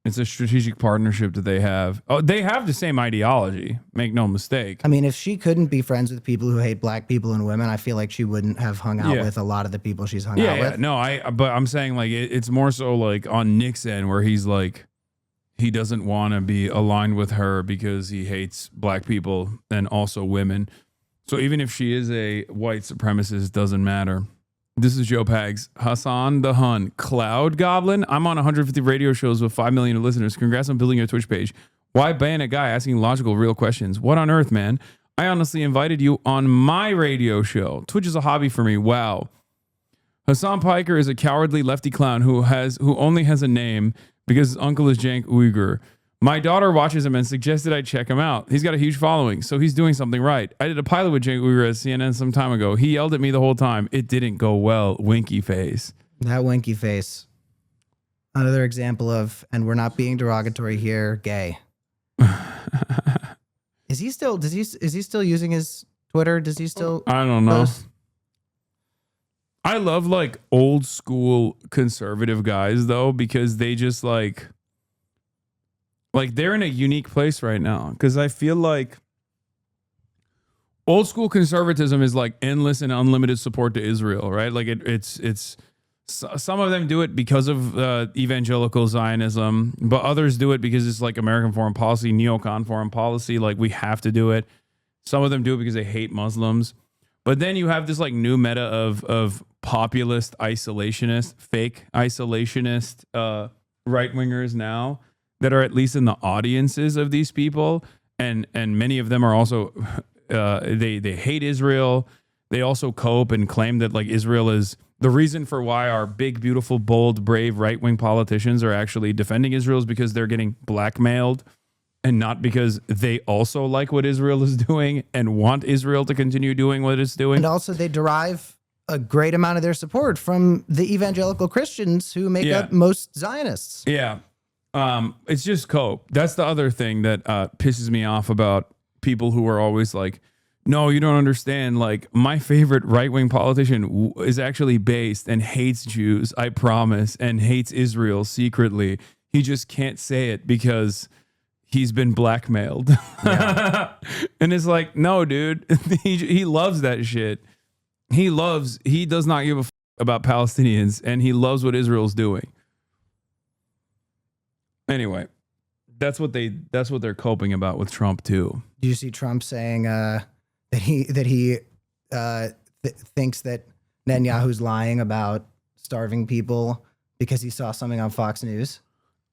It's a strategic partnership that they have. Oh, they have the same ideology. Make no mistake. I mean, if she couldn't be friends with people who hate black people and women, I feel like she wouldn't have hung out with a lot of the people she's hung out with. No, but I'm saying like it's more so like on Nick's end, where he's like, he doesn't want to be aligned with her because he hates black people and also women. So even if she is a white supremacist, doesn't matter. This is Joe Pags. Hasan the Hun. Cloud Goblin. I'm on 150 radio shows with 5 million listeners. Congrats on building your Twitch page. Why ban a guy asking logical, real questions? What on earth, man? I honestly invited you on my radio show. Twitch is a hobby for me. Wow. Hassan Piker is a cowardly lefty clown who only has a name because his uncle is Cenk Uygur. My daughter watches him and suggested I check him out. He's got a huge following, so he's doing something right. I did a pilot with Cenk Uygur at CNN some time ago. He yelled at me the whole time. It didn't go well. Winky face. That winky face. Another example of, and we're not being derogatory here, gay. Is he still using his Twitter? Does he still I don't know. post? I love like old school conservative guys though, because they just like they're in a unique place right now. Because I feel like old school conservatism is like endless and unlimited support to Israel, right? Like it's some of them do it because of evangelical Zionism, but others do it because it's like American foreign policy, neocon foreign policy. Like we have to do it. Some of them do it because they hate Muslims. But then you have this like new meta of populist isolationist, fake isolationist right wingers now that are at least in the audiences of these people, and many of them are also they hate Israel. They also cope and claim that like Israel is the reason for why our big, beautiful, bold, brave right wing politicians are actually defending Israel is because they're getting blackmailed. And not because they also like what Israel is doing and want Israel to continue doing what it's doing. And also they derive a great amount of their support from the evangelical Christians who make up most Zionists. Yeah. It's just cope. That's the other thing that pisses me off about people who are always like, no, you don't understand. Like my favorite right-wing politician is actually based and hates Jews, I promise, and hates Israel secretly. He just can't say it because he's been blackmailed. Yeah. And it's like, no, dude, he loves that shit. He does not give a about Palestinians, and he loves what Israel's doing. Anyway, that's what they're coping about with Trump too. Do you see Trump saying that he thinks that Netanyahu's lying about starving people because he saw something on Fox News?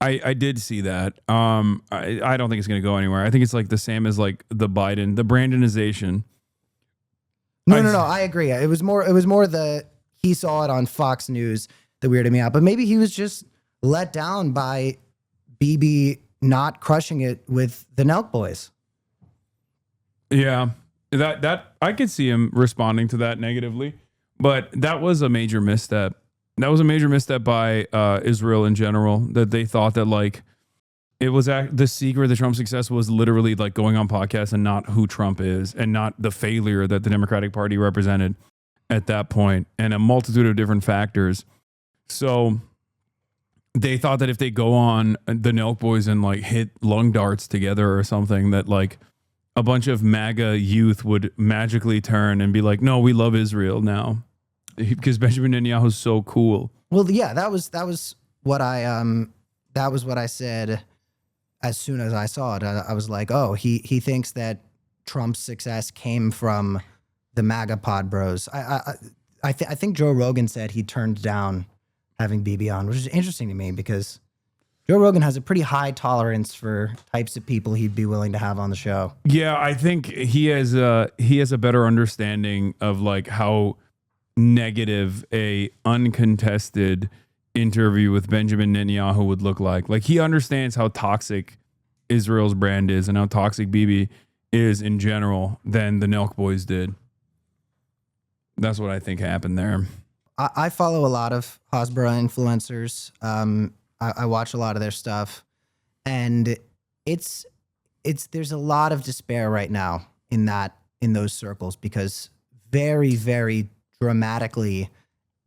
I did see that. I don't think it's going to go anywhere. I think it's like the same as like the Brandonization. No. I agree. It was more he saw it on Fox News that weirded me out. But maybe he was just let down by Bibi not crushing it with the Nelk boys. Yeah, that I could see him responding to that negatively, but that was a major misstep. That was a major misstep by Israel in general, that they thought that like it was the secret of Trump's success was literally like going on podcasts and not who Trump is and not the failure that the Democratic Party represented at that point and a multitude of different factors. So they thought that if they go on the Nelk Boys and like hit lung darts together or something, that like a bunch of MAGA youth would magically turn and be like, no, we love Israel now. Because Benjamin Netanyahu is so cool. Well, yeah, that was what I said as soon as I saw it. I was like, oh, he thinks that Trump's success came from the MAGA pod bros. I think Joe Rogan said he turned down having Bibi on, which is interesting to me because Joe Rogan has a pretty high tolerance for types of people he'd be willing to have on the show. Yeah, I think he has a better understanding of like how negative a uncontested interview with Benjamin Netanyahu would look like. Like he understands how toxic Israel's brand is and how toxic Bibi is in general than the Nelk Boys did. That's what I think happened there. I follow a lot of Hasbara influencers. I watch a lot of their stuff, and there's a lot of despair right now in those circles because very, very dramatically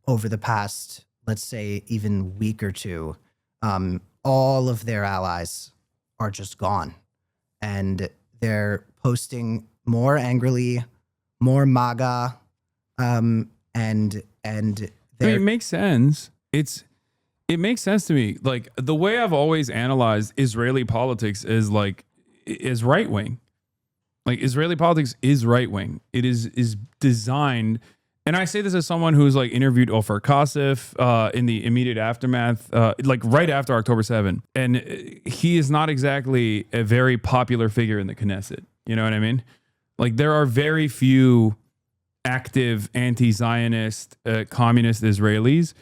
over the past, let's say, even week or two, all of their allies are just gone, and they're posting more angrily, more MAGA, and I mean, it makes sense. It makes sense to me. Like the way I've always analyzed Israeli politics is right wing. Like Israeli politics is right wing. It is designed. And I say this as someone who's like interviewed Ofer Kasif in the immediate aftermath, like right after October 7. And he is not exactly a very popular figure in the Knesset. You know what I mean? Like there are very few active anti-Zionist, communist Israelis.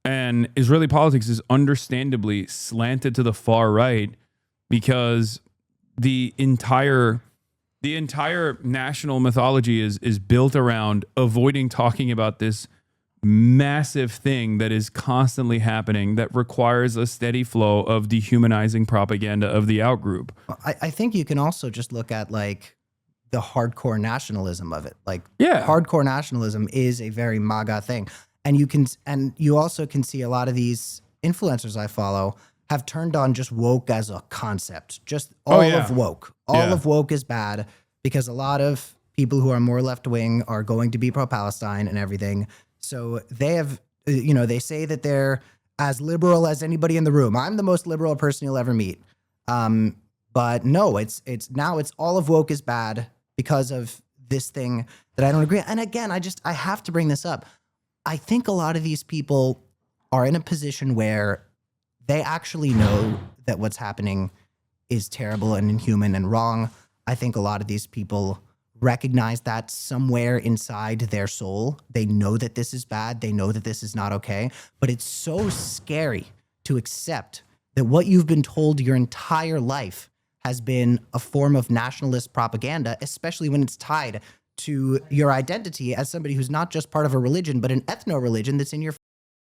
And Israeli politics is understandably slanted to the far right because the entire national mythology is built around avoiding talking about this massive thing that is constantly happening that requires a steady flow of dehumanizing propaganda of the outgroup. I think you can also just look at like the hardcore nationalism of it. Like yeah, hardcore nationalism is a very MAGA thing. and you also can see a lot of these influencers I follow have turned on just woke as a concept. Just all of woke. All of woke is bad because a lot of people who are more left-wing are going to be pro-Palestine and everything. So they have, they say that they're as liberal as anybody in the room. I'm the most liberal person you'll ever meet. But no, it's all of woke is bad because of this thing that I don't agree. And again, I have to bring this up. I think a lot of these people are in a position where they actually know that what's happening is terrible and inhuman and wrong. I think a lot of these people recognize that somewhere inside their soul. They know that this is bad. They know that this is not okay. But it's so scary to accept that what you've been told your entire life has been a form of nationalist propaganda, especially when it's tied to your identity as somebody who's not just part of a religion, but an ethno-religion that's in your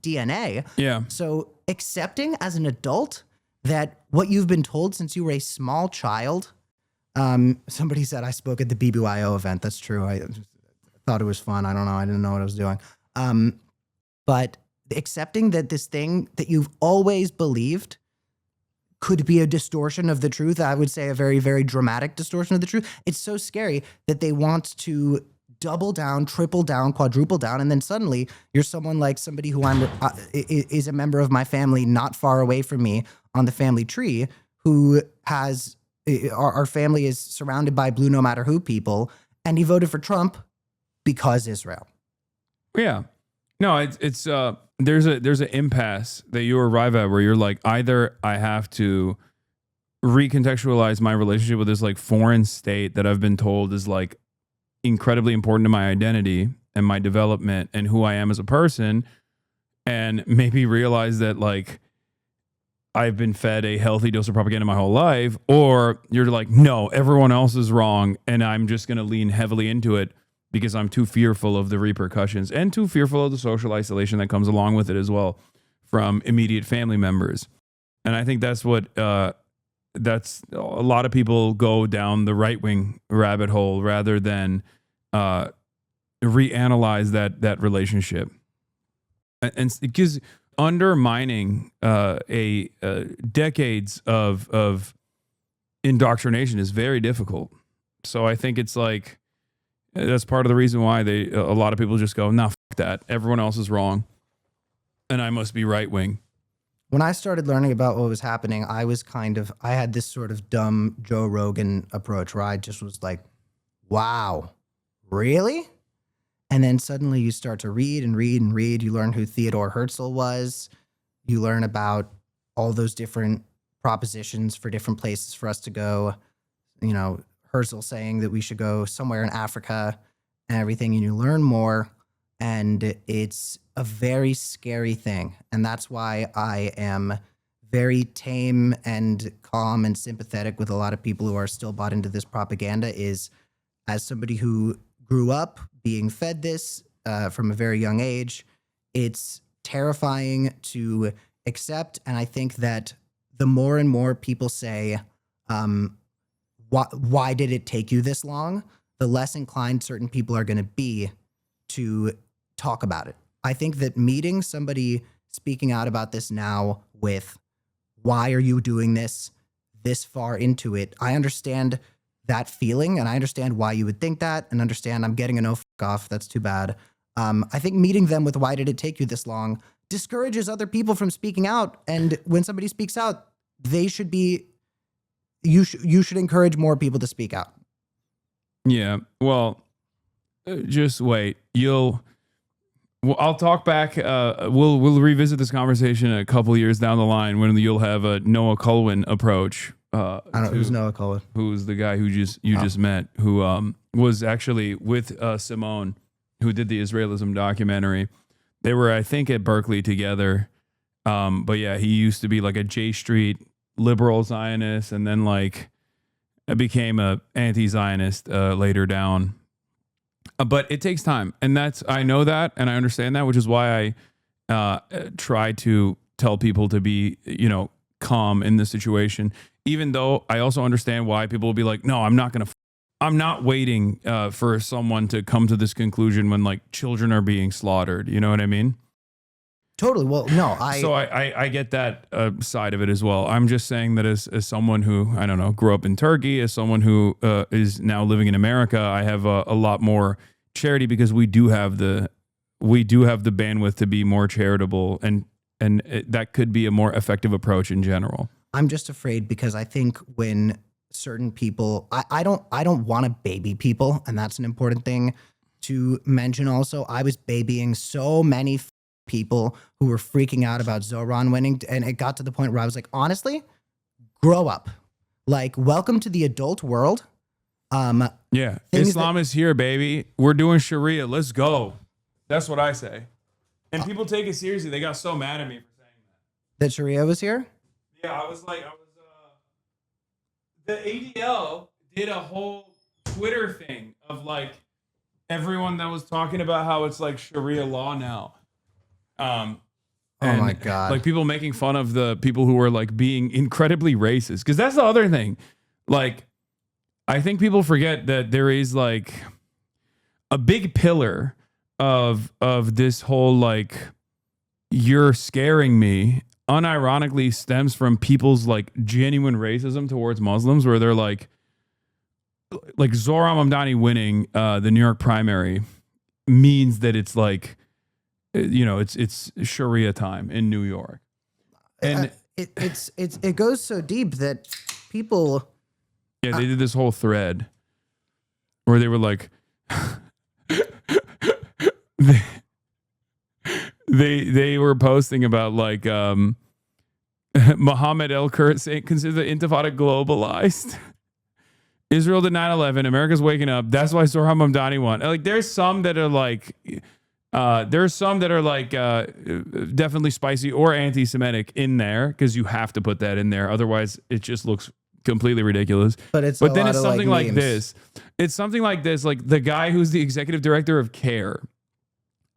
DNA. Yeah. So accepting as an adult that what you've been told since you were a small child, somebody said I spoke at the BBYO event. That's true. I thought it was fun. I don't know. I didn't know what I was doing. But accepting that this thing that you've always believed could be a distortion of the truth, I would say a very, very dramatic distortion of the truth. It's so scary that they want to double down, triple down, quadruple down, and then suddenly you're someone like somebody who is a member of my family not far away from me on the family tree, who has our family is surrounded by blue no matter who people, and he voted for Trump because Israel. Yeah. No, it's there's an impasse that you arrive at where you're like, either I have to recontextualize my relationship with this like foreign state that I've been told is like incredibly important to my identity and my development and who I am as a person, and maybe realize that like I've been fed a healthy dose of propaganda my whole life, or you're like, no, everyone else is wrong and I'm just going to lean heavily into it because I'm too fearful of the repercussions and too fearful of the social isolation that comes along with it as well from immediate family members. And I think that's what that's a lot of people go down the right-wing rabbit hole rather than reanalyze that relationship. And because undermining decades of indoctrination is very difficult. So I think it's like, that's part of the reason why a lot of people just go, nah, fuck that. Everyone else is wrong. And I must be right-wing. When I started learning about what was happening, I had this sort of dumb Joe Rogan approach where I just was like, wow, really? And then suddenly you start to read and read and read. You learn who Theodore Herzl was. You learn about all those different propositions for different places for us to go. You know, Herzl saying that we should go somewhere in Africa and everything, and you learn more, and it's a very scary thing. And that's why I am very tame and calm and sympathetic with a lot of people who are still bought into this propaganda, is as somebody who grew up being fed this from a very young age, it's terrifying to accept. And I think that the more and more people say, why did it take you this long? The less inclined certain people are going to be to talk about it. I think that meeting somebody speaking out about this now with, why are you doing this far into it? I understand that feeling, and I understand why you would think that, and understand I'm getting a no fuck off. That's too bad. I think meeting them with, why did it take you this long, discourages other people from speaking out. And when somebody speaks out, they should be, you should encourage more people to speak out. Yeah. Well, just wait. I'll talk back. We'll revisit this conversation a couple years down the line when you'll have a Noah Culwin approach. I don't know who's Noah Culwin. Who's the guy who just met, who was actually with Simone, who did the Israelism documentary. They were, I think, at Berkeley together. But yeah, he used to be like a J Street liberal Zionist, and then like became a anti-Zionist later down. But it takes time, and I know that, and I understand that, which is why I try to tell people to be, calm in this situation. Even though I also understand why people will be like, no, I'm not waiting for someone to come to this conclusion when like children are being slaughtered. You know what I mean? Totally. Well, no, I get that side of it as well. I'm just saying that as someone who, I don't know, grew up in Turkey, as someone who is now living in America, I have a lot more charity because we do have the bandwidth to be more charitable, and that could be a more effective approach in general. I'm just afraid because I think when certain people, I don't want to baby people, and that's an important thing to mention. Also, I was babying so many people who were freaking out about Zohran winning, and it got to the point where I was like, honestly, grow up. Like, welcome to the adult world. Yeah, Islam is here, baby. We're doing Sharia. Let's go. That's what I say. And people take it seriously. They got so mad at me for saying that. That Sharia was here? Yeah, the ADL did a whole Twitter thing of like everyone that was talking about how it's like Sharia law now. Oh my God. Like people making fun of the people who were like being incredibly racist. Because that's the other thing. Like, I think people forget that there is like a big pillar of this whole like you're scaring me unironically stems from people's like genuine racism towards Muslims, where they're like Zohran Mamdani winning the New York primary means that it's like, you know, it's Sharia time in New York. And it goes so deep that people, yeah, they did this whole thread where they were like they were posting about like Mohammed El-Kurt saying, consider the Intifada globalized. Israel did 9/11. America's waking up. That's why Zohran Mamdani won. Like, there's some that are like, definitely spicy or anti-Semitic in there, because you have to put that in there. Otherwise, it just looks completely ridiculous. But then it's something like this. It's something like this, like the guy who's the executive director of CARE.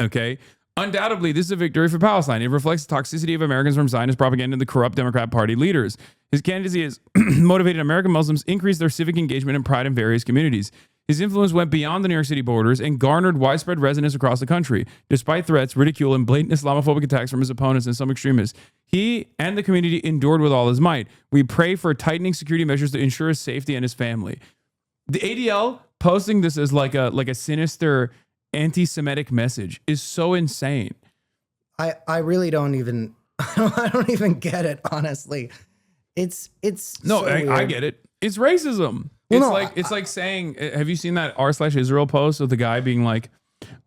Okay. Undoubtedly, this is a victory for Palestine. It reflects the toxicity of Americans from Zionist propaganda and the corrupt Democrat Party leaders. His candidacy has motivated American Muslims, increased their civic engagement and pride in various communities. His influence went beyond the New York City borders and garnered widespread resonance across the country. Despite threats, ridicule, and blatant Islamophobic attacks from his opponents and some extremists, he and the community endured with all his might. We pray for tightening security measures to ensure his safety and his family. The ADL posting this as like a sinister anti-Semitic message is so insane. I really don't even I don't even get it, honestly. It's no, so I get it. It's racism. It's like saying, have you seen that r/Israel post of the guy being like,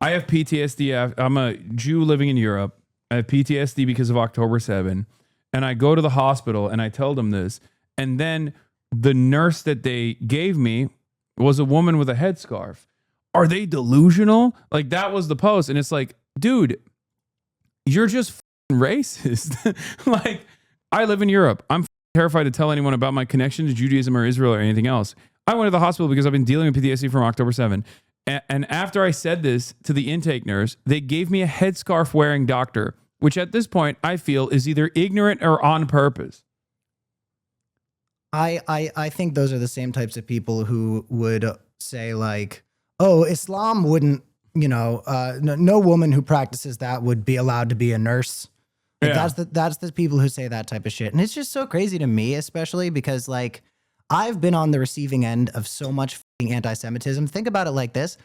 I have PTSD. I'm a Jew living in Europe. I have PTSD because of October 7. And I go to the hospital and I tell them this. And then the nurse that they gave me was a woman with a headscarf. Are they delusional? Like, that was the post. And it's like, dude, you're just racist. Like, I live in Europe. I'm terrified to tell anyone about my connection to Judaism or Israel or anything else. I went to the hospital because I've been dealing with PTSD from October 7. And after I said this to the intake nurse, they gave me a headscarf wearing doctor, which at this point I feel is either ignorant or on purpose. I think those are the same types of people who would say like, oh, Islam wouldn't, no woman who practices that would be allowed to be a nurse. Like, Yeah. That's the people who say that type of shit. And it's just so crazy to me, especially because like I've been on the receiving end of so much fucking anti-Semitism. Think about it like this.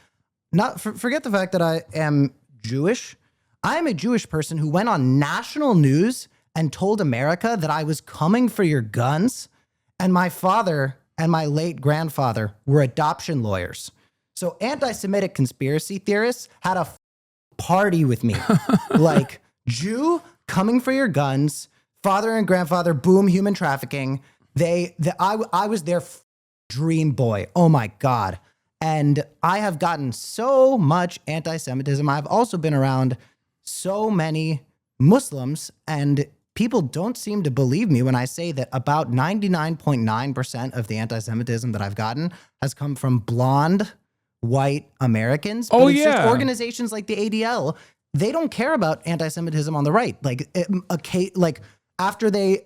Forget the fact that I am Jewish. I am a Jewish person who went on national news and told America that I was coming for your guns. And my father and my late grandfather were adoption lawyers. So anti-Semitic conspiracy theorists had a party with me. Like, Jew, coming for your guns, father and grandfather, boom, human trafficking. I was their dream boy. Oh my God. And I have gotten so much anti-Semitism. I've also been around so many Muslims, and people don't seem to believe me when I say that about 99.9% of the anti-Semitism that I've gotten has come from blonde, white Americans. Oh, But it's just yeah. organizations like the ADL, they don't care about anti-Semitism on the right. Like after they,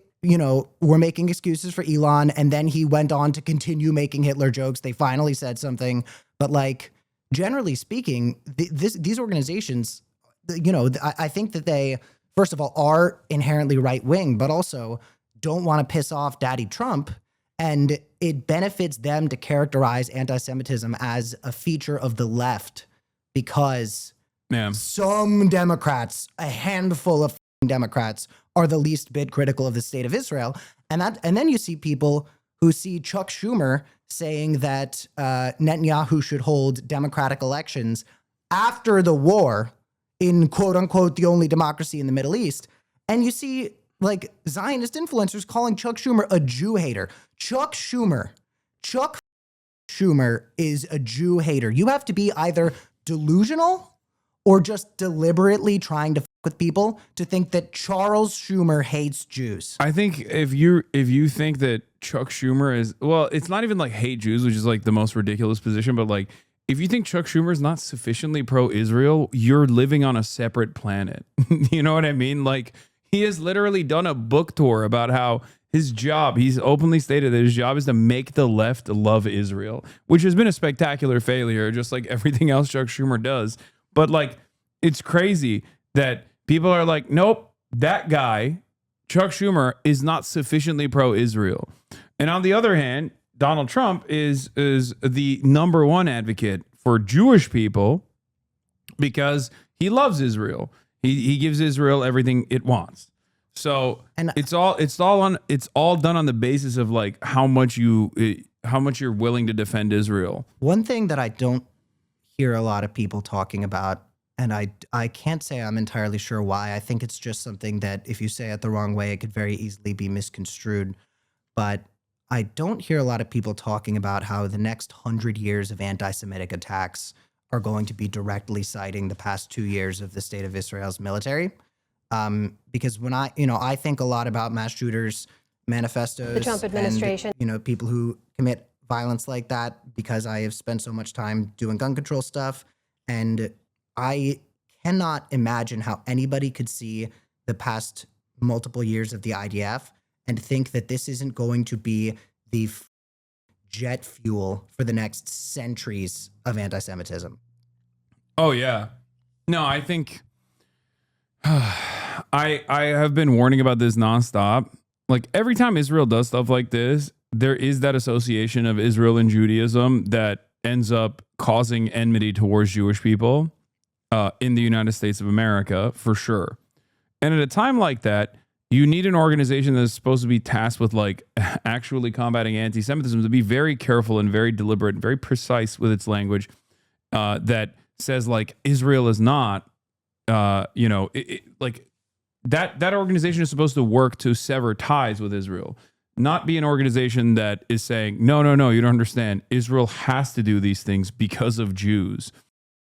were making excuses for Elon, and then he went on to continue making Hitler jokes, they finally said something. But like, generally speaking, these organizations, I think that they first of all, are inherently right wing, but also don't want to piss off Daddy Trump. And it benefits them to characterize anti-Semitism as a feature of the left because some Democrats, a handful of Democrats, are the least bit critical of the state of Israel. And then you see people who see Chuck Schumer saying that Netanyahu should hold democratic elections after the war in quote unquote the only democracy in the Middle East. And you see like Zionist influencers calling Chuck Schumer a Jew hater. Chuck Schumer is a Jew hater. You have to be either delusional or just deliberately trying to fuck with people to think that Charles Schumer hates Jews. I think if you think that Chuck Schumer is, well, it's not even like hate Jews, which is like the most ridiculous position, but like if you think Chuck Schumer is not sufficiently pro-Israel, you're living on a separate planet. You know what I mean? Like he has literally done a book tour about how his job, he's openly stated that his job is to make the left love Israel, which has been a spectacular failure, just like everything else Chuck Schumer does. But like, it's crazy that people are like, nope, that guy, Chuck Schumer, is not sufficiently pro-Israel. And on the other hand, Donald Trump is the number one advocate for Jewish people because he loves Israel. He gives Israel everything it wants. So and it's all done on the basis of like how much you're willing to defend Israel. One thing that I don't hear a lot of people talking about, and I can't say I'm entirely sure why. I think it's just something that if you say it the wrong way, it could very easily be misconstrued. But I don't hear a lot of people talking about how the next 100 years of anti-Semitic attacks are going to be directly citing the past 2 years of the state of Israel's military. Because when I think a lot about mass shooters, manifestos, the Trump administration, and, people who commit violence like that, because I have spent so much time doing gun control stuff. And I cannot imagine how anybody could see the past multiple years of the IDF and think that this isn't going to be the jet fuel for the next centuries of anti-Semitism. Oh, yeah. No, I think I have been warning about this nonstop. Like every time Israel does stuff like this, there is that association of Israel and Judaism that ends up causing enmity towards Jewish people in the United States of America, for sure. And at a time like that, you need an organization that is supposed to be tasked with like actually combating anti-Semitism to be very careful and very deliberate and very precise with its language that says like Israel is not, like that organization is supposed to work to sever ties with Israel, not be an organization that is saying, no, you don't understand. Israel has to do these things because of Jews,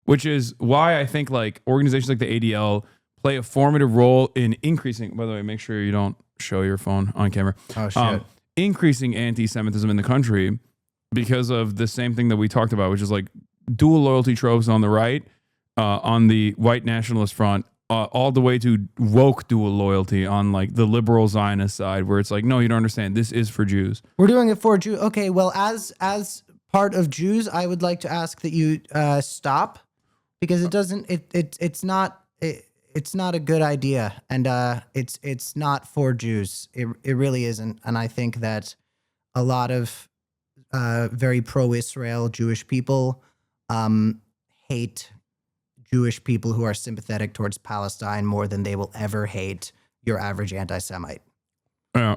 which is why I think like organizations like the ADL play a formative role in increasing, by the way, make sure you don't show your phone on camera. Oh, shit. Increasing anti-Semitism in the country because of the same thing that we talked about, which is like dual loyalty tropes on the right, on the white nationalist front, all the way to woke dual loyalty on like the liberal Zionist side, where it's like, no, you don't understand. This is for Jews. We're doing it for Jews. Okay, well, as part of Jews, I would like to ask that you stop because it doesn't. It's not a good idea, and it's not for Jews. It really isn't, and I think that a lot of very pro-Israel Jewish people hate Jewish people who are sympathetic towards Palestine more than they will ever hate your average anti-Semite. Yeah.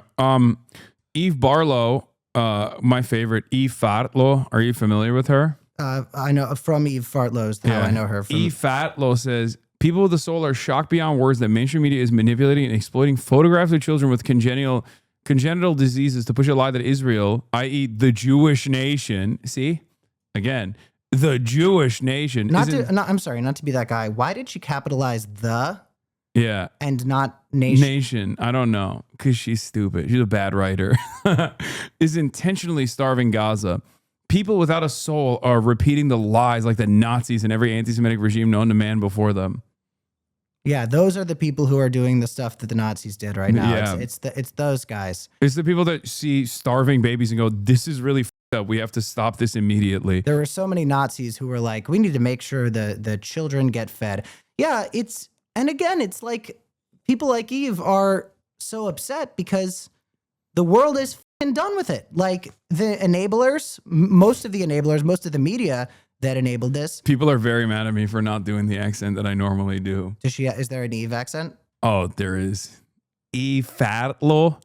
Eve Barlow, my favorite, Eve Fartlow. Are you familiar with her? I know from Eve Fartlow is how I know her from. Eve Fartlow says, people with the soul are shocked beyond words that mainstream media is manipulating and exploiting photographs of children with congenital diseases to push a lie that Israel, i.e. the Jewish nation, see, again, the Jewish nation. I'm sorry, not to be that guy. Why did she capitalize the? Yeah. And not nation? Nation. I don't know. Because she's stupid. She's a bad writer. Is intentionally starving Gaza. People without a soul are repeating the lies like the Nazis and every anti-Semitic regime known to man before them. Yeah, those are the people who are doing the stuff that the Nazis did right now. Yeah. It's those guys. It's the people that see starving babies and go, this is really f***ed up. We have to stop this immediately. There were so many Nazis who were like, we need to make sure the children get fed. Yeah, it's like people like Eve are so upset because the world is fucking done with it. Like the enablers, most of the media that enabled this. People are very mad at me for not doing the accent that I normally do. Is there an Eve accent? Oh, there is. Fartlo.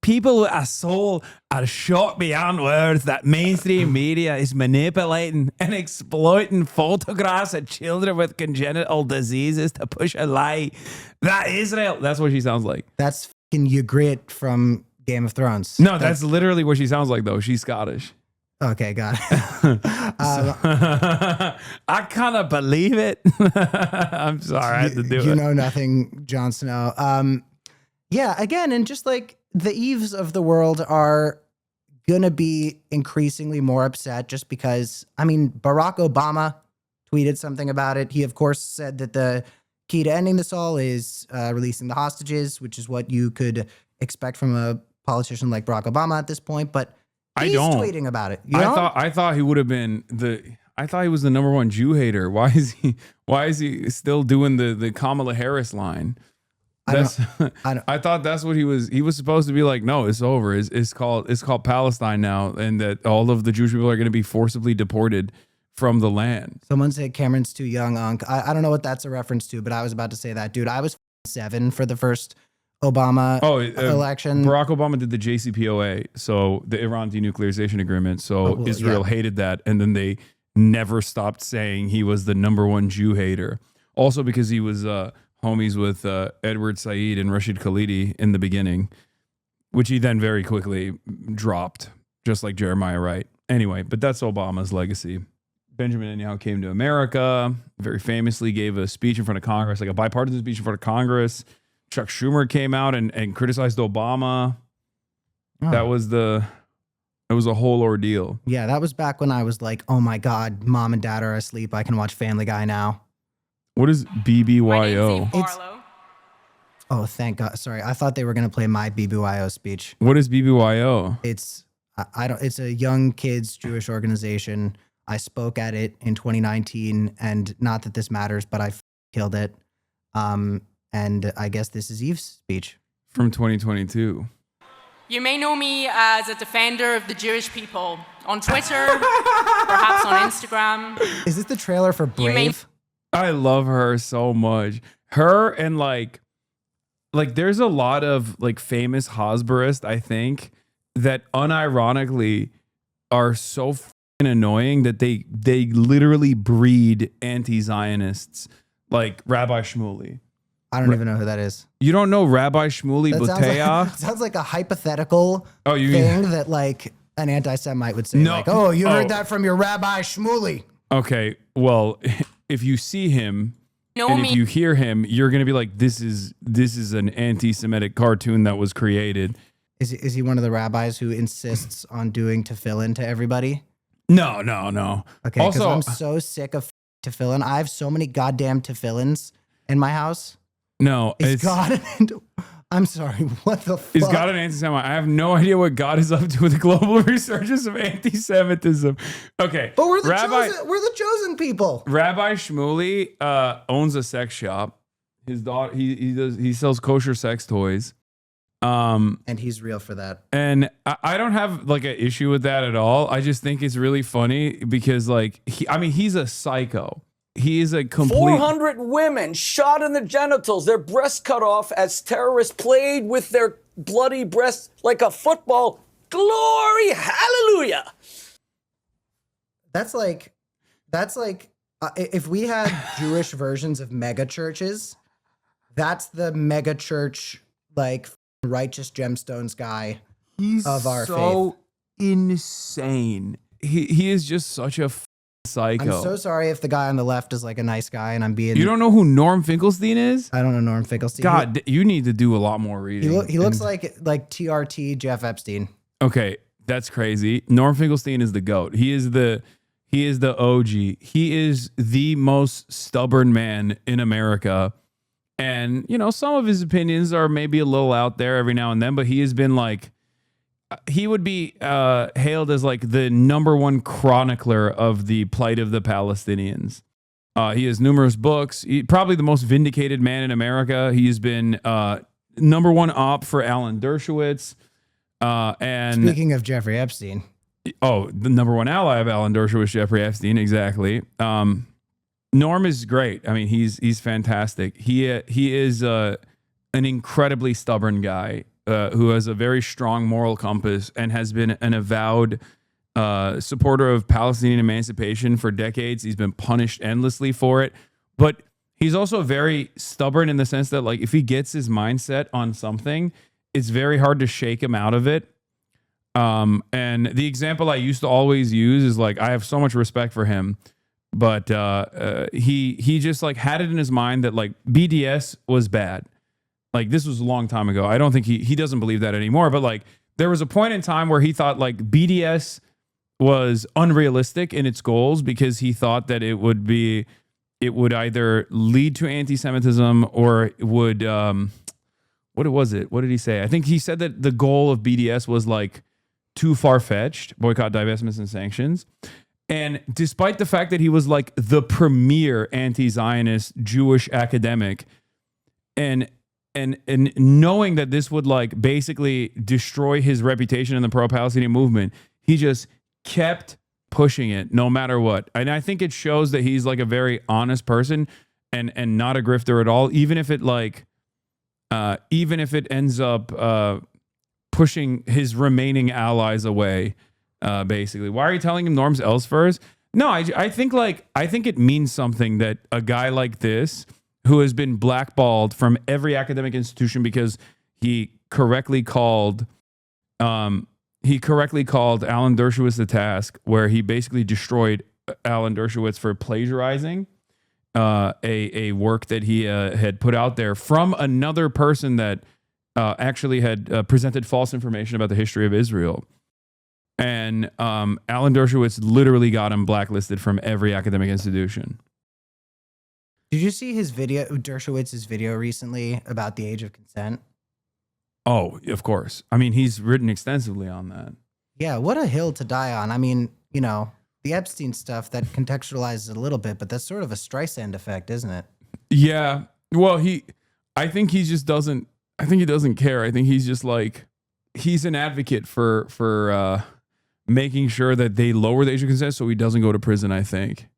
People are shocked beyond words that mainstream media is manipulating and exploiting photographs of children with congenital diseases to push a lie that Israel. That's what she sounds like. That's fucking Ygritte from Game of Thrones. No, that's literally what she sounds like, though. She's Scottish. Okay, got it. I kind of believe it. I'm sorry, I had to do it. You know nothing, Jon Snow. Yeah, again, and just like the Eves of the world are gonna be increasingly more upset just because, I mean, Barack Obama tweeted something about it. He, of course, said that the key to ending this all is releasing the hostages, which is what you could expect from a politician like Barack Obama at this point. But he's tweeting about it. You know? I thought he would have been I thought he was the number one Jew hater. Why is he still doing the Kamala Harris line? I thought that's what he was supposed to be like. No, it's over. It's called Palestine now, and that all of the Jewish people are going to be forcibly deported from the land. Someone said Cameron's too young, Unc. I don't know what that's a reference to, but I was about to say that, dude. I was 7 for the first Obama election. Barack Obama did the JCPOA, so the Iran denuclearization agreement. So Israel hated that, and then they never stopped saying he was the number one Jew hater. Also because he was homies with Edward Said and Rashid Khalidi in the beginning, which he then very quickly dropped, just like Jeremiah Wright. Anyway, but that's Obama's legacy. Benjamin Netanyahu came to America, very famously gave a speech in front of Congress, like a bipartisan speech in front of Congress. Chuck Schumer came out and criticized Obama. Oh. It was a whole ordeal. Yeah, that was back when I was like, oh my God, mom and dad are asleep. I can watch Family Guy now. What is BBYO? Barlow. Oh, thank God. Sorry, I thought they were going to play my BBYO speech. What is BBYO? It's a young kids Jewish organization. I spoke at it in 2019, and not that this matters, but I killed it. And I guess this is Eve's speech. From 2022. You may know me as a defender of the Jewish people on Twitter, perhaps on Instagram. Is this the trailer for Brave? I love her so much. Her and like there's a lot of like famous Hasbarists, I think, that unironically are so annoying that they literally breed anti-Zionists, like Rabbi Shmuley. I don't even know who that is. You don't know Rabbi Shmuley Betar? Sounds like a hypothetical thing that like an anti-Semite would say. No. Like, oh, you heard that from your Rabbi Shmuley. Okay, well, if you see him if you hear him, you're gonna be like, this is an anti-Semitic cartoon that was created. Is he one of the rabbis who insists on doing tefillin to everybody? No. Okay, because I'm so sick of tefillin. I have so many goddamn tefillins in my house. No, I'm sorry. What the fuck? Is God an anti-Semite? I have no idea what God is up to with the global resurgence of anti-Semitism. Okay, but we're the chosen people. Rabbi Shmuley owns a sex shop. His daughter, he sells kosher sex toys. And he's real for that. And I don't have like an issue with that at all. I just think it's really funny because like he's a psycho. He is a complete 400 women shot in the genitals, their breasts cut off as terrorists played with their bloody breasts like a football. Glory, hallelujah. That's like if we had Jewish versions of mega churches, that's the mega church like righteous gemstones guy of our faith. So insane. He is just such a psycho. I'm so sorry if the guy on the left is like a nice guy and I'm being... You don't know who Norm Finkelstein is? I don't know Norm Finkelstein. God, you need to do a lot more reading. He looks like TRT Jeff Epstein. Okay, that's crazy. Norm Finkelstein is the GOAT. He is the OG. He is the most stubborn man in America. And, you know, some of his opinions are maybe a little out there every now and then, but he has been like... He would be hailed as like the #1 chronicler of the plight of the Palestinians. He has numerous books. Probably the most vindicated man in America. He has been #1 op for Alan Dershowitz. And speaking of Jeffrey Epstein. Oh, the #1 ally of Alan Dershowitz, Jeffrey Epstein. Exactly. Norm is great. I mean, he's fantastic. He is an incredibly stubborn guy who has a very strong moral compass and has been an avowed supporter of Palestinian emancipation for decades. He's been punished endlessly for it, but he's also very stubborn in the sense that, like, if he gets his mindset on something, it's very hard to shake him out of it. And the example I used to always use is, like, I have so much respect for him, but he just, like, had it in his mind that, like, BDS was bad. Like, this was a long time ago. I don't think he doesn't believe that anymore, but, like, there was a point in time where he thought, like, BDS was unrealistic in its goals because he thought that it would either lead to anti-Semitism or it would what was it? What did he say? I think he said that the goal of BDS was, like, too far-fetched, boycott, divestments, and sanctions. And despite the fact that he was, like, the premier anti-Zionist Jewish academic, and knowing that this would, like, basically destroy his reputation in the pro-Palestinian movement, he just kept pushing it no matter what. And I think it shows that he's, like, a very honest person and not a grifter at all, even if it ends up pushing his remaining allies away, basically. Why are you telling him Norm's Elsewhere? No, I think it means something that a guy like this, who has been blackballed from every academic institution because he correctly called Alan Dershowitz the task, where he basically destroyed Alan Dershowitz for plagiarizing a work that he had put out there from another person that actually had presented false information about the history of Israel. And Alan Dershowitz literally got him blacklisted from every academic institution. Did you see his video, Dershowitz's video recently about the age of consent? Oh, of course. I mean, he's written extensively on that. Yeah, what a hill to die on. I mean, you know, the Epstein stuff, that contextualizes it a little bit, but that's sort of a Streisand effect, isn't it? Yeah. Well, I think he doesn't care. I think he's just, like, he's an advocate for making sure that they lower the age of consent so he doesn't go to prison, I think.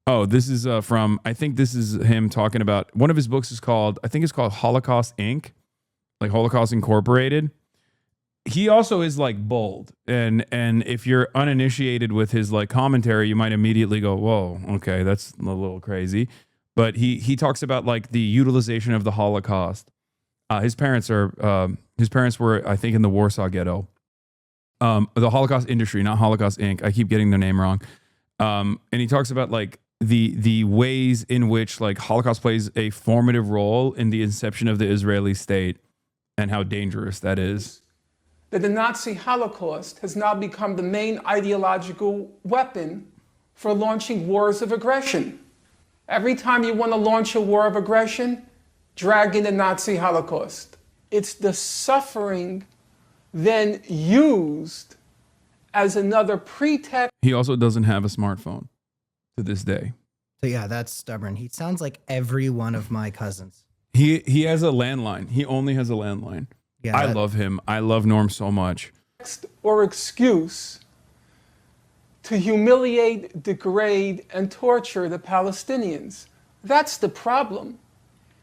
Oh, this is I think this is him talking about, one of his books is called, I think it's called Holocaust Inc., like Holocaust Incorporated. He also is, like, bold. And if you're uninitiated with his, like, commentary, you might immediately go, whoa, okay, that's a little crazy. But he talks about, like, the utilization of the Holocaust. His parents were, I think, in the Warsaw Ghetto. The Holocaust industry, not Holocaust Inc. I keep getting their name wrong. And he talks about, like, the ways in which, like, Holocaust plays a formative role in the inception of the Israeli state and how dangerous that is. That the Nazi Holocaust has now become the main ideological weapon for launching wars of aggression. Every time you want to launch a war of aggression, drag in the Nazi Holocaust. It's the suffering then used as another pretext. He also doesn't have a smartphone to this day. So yeah, that's stubborn. He sounds like every one of my cousins. He has a landline. He only has a landline. Yeah, I love him. I love Norm so much. Or excuse to humiliate, degrade, and torture the Palestinians. That's the problem.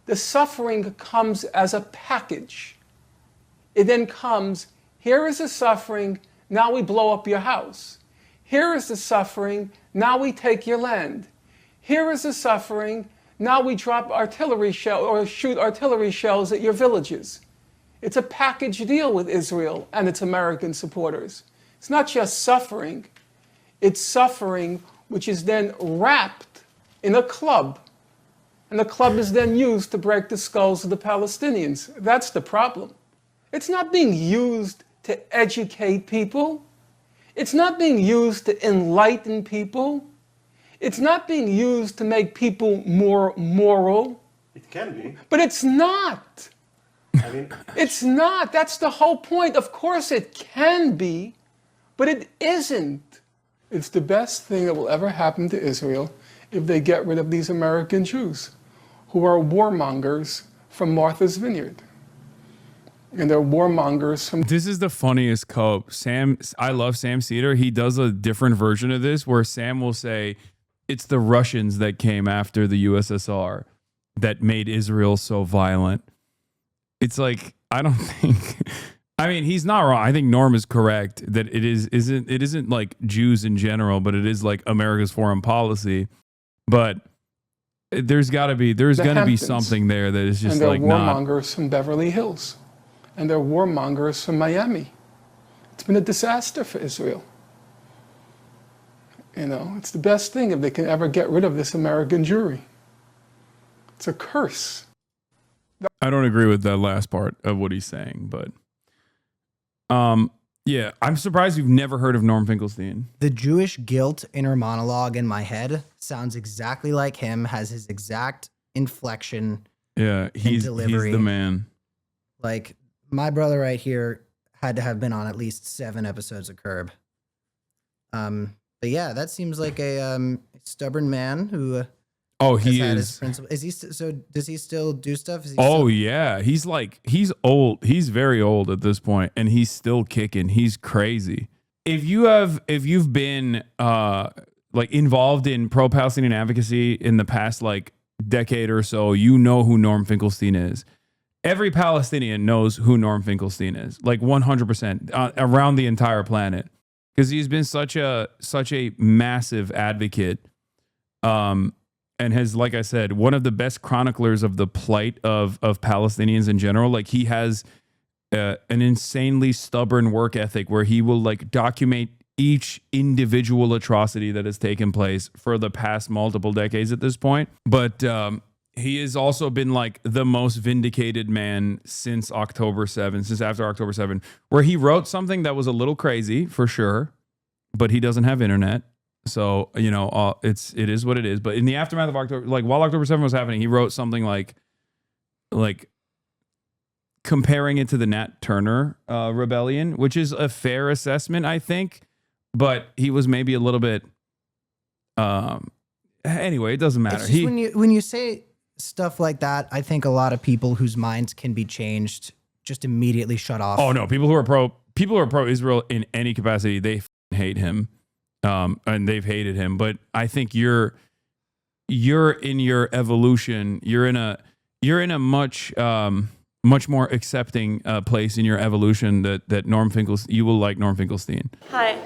The suffering comes as a package. It then comes, here is the suffering, now we blow up your house. Here is the suffering, now we take your land. Here is the suffering, now we drop artillery shell or shoot artillery shells at your villages. It's a package deal with Israel and its American supporters. It's not just suffering, it's suffering which is then wrapped in a club. And the club is then used to break the skulls of the Palestinians. That's the problem. It's not being used to educate people. It's not being used to enlighten people. It's not being used to make people more moral. It can be. But it's not. I mean, it's not. That's the whole point. Of course it can be, but it isn't. It's the best thing that will ever happen to Israel if they get rid of these American Jews who are warmongers from Martha's Vineyard. And they're warmongers from... This is the funniest cope. I love Sam Cedar. He does a different version of this where Sam will say, it's the Russians that came after the USSR that made Israel so violent. It's like, I don't think... I mean, he's not wrong. I think Norm is correct that it isn't like Jews in general, but it is like America's foreign policy. But there's going to be something there that is just like not. And they're warmongers from Beverly Hills. And they're warmongers from Miami. It's been a disaster for Israel. You know, it's the best thing if they can ever get rid of this American Jewry. It's a curse. I don't agree with that last part of what he's saying, but yeah, I'm surprised you've never heard of Norm Finkelstein. The Jewish guilt inner monologue in my head sounds exactly like him, has his exact inflection. Yeah, he's the man. Like, my brother right here had to have been on at least 7 episodes of Curb. But yeah, that seems like a stubborn man who. He has had is. his principle. Is he so? Does he still do stuff? Yeah, he's old. He's very old at this point, and he's still kicking. He's crazy. If you've been like involved in pro-Palestinian advocacy in the past like decade or so, you know who Norm Finkelstein is. Every Palestinian knows who Norm Finkelstein is, like 100% around the entire planet, because he's been such a massive advocate. And has, like I said, one of the best chroniclers of the plight of Palestinians in general. Like, he has an insanely stubborn work ethic where he will like document each individual atrocity that has taken place for the past multiple decades at this point. But he has also been like the most vindicated man since after October 7, where he wrote something that was a little crazy for sure, but he doesn't have internet. So, you know, it is what it is. But in the aftermath of October, like while October 7 was happening, he wrote something like comparing it to the Nat Turner rebellion, which is a fair assessment, I think. But he was maybe a little bit. Anyway, it doesn't matter. It's just when you say stuff like that, I think a lot of people whose minds can be changed just immediately shut off. Oh no, people who are pro Israel in any capacity, they hate him. And they've hated him, but I think you're in your evolution. You're in a much more accepting place in your evolution that Norm Finkelstein. You will like Norm Finkelstein. Hi.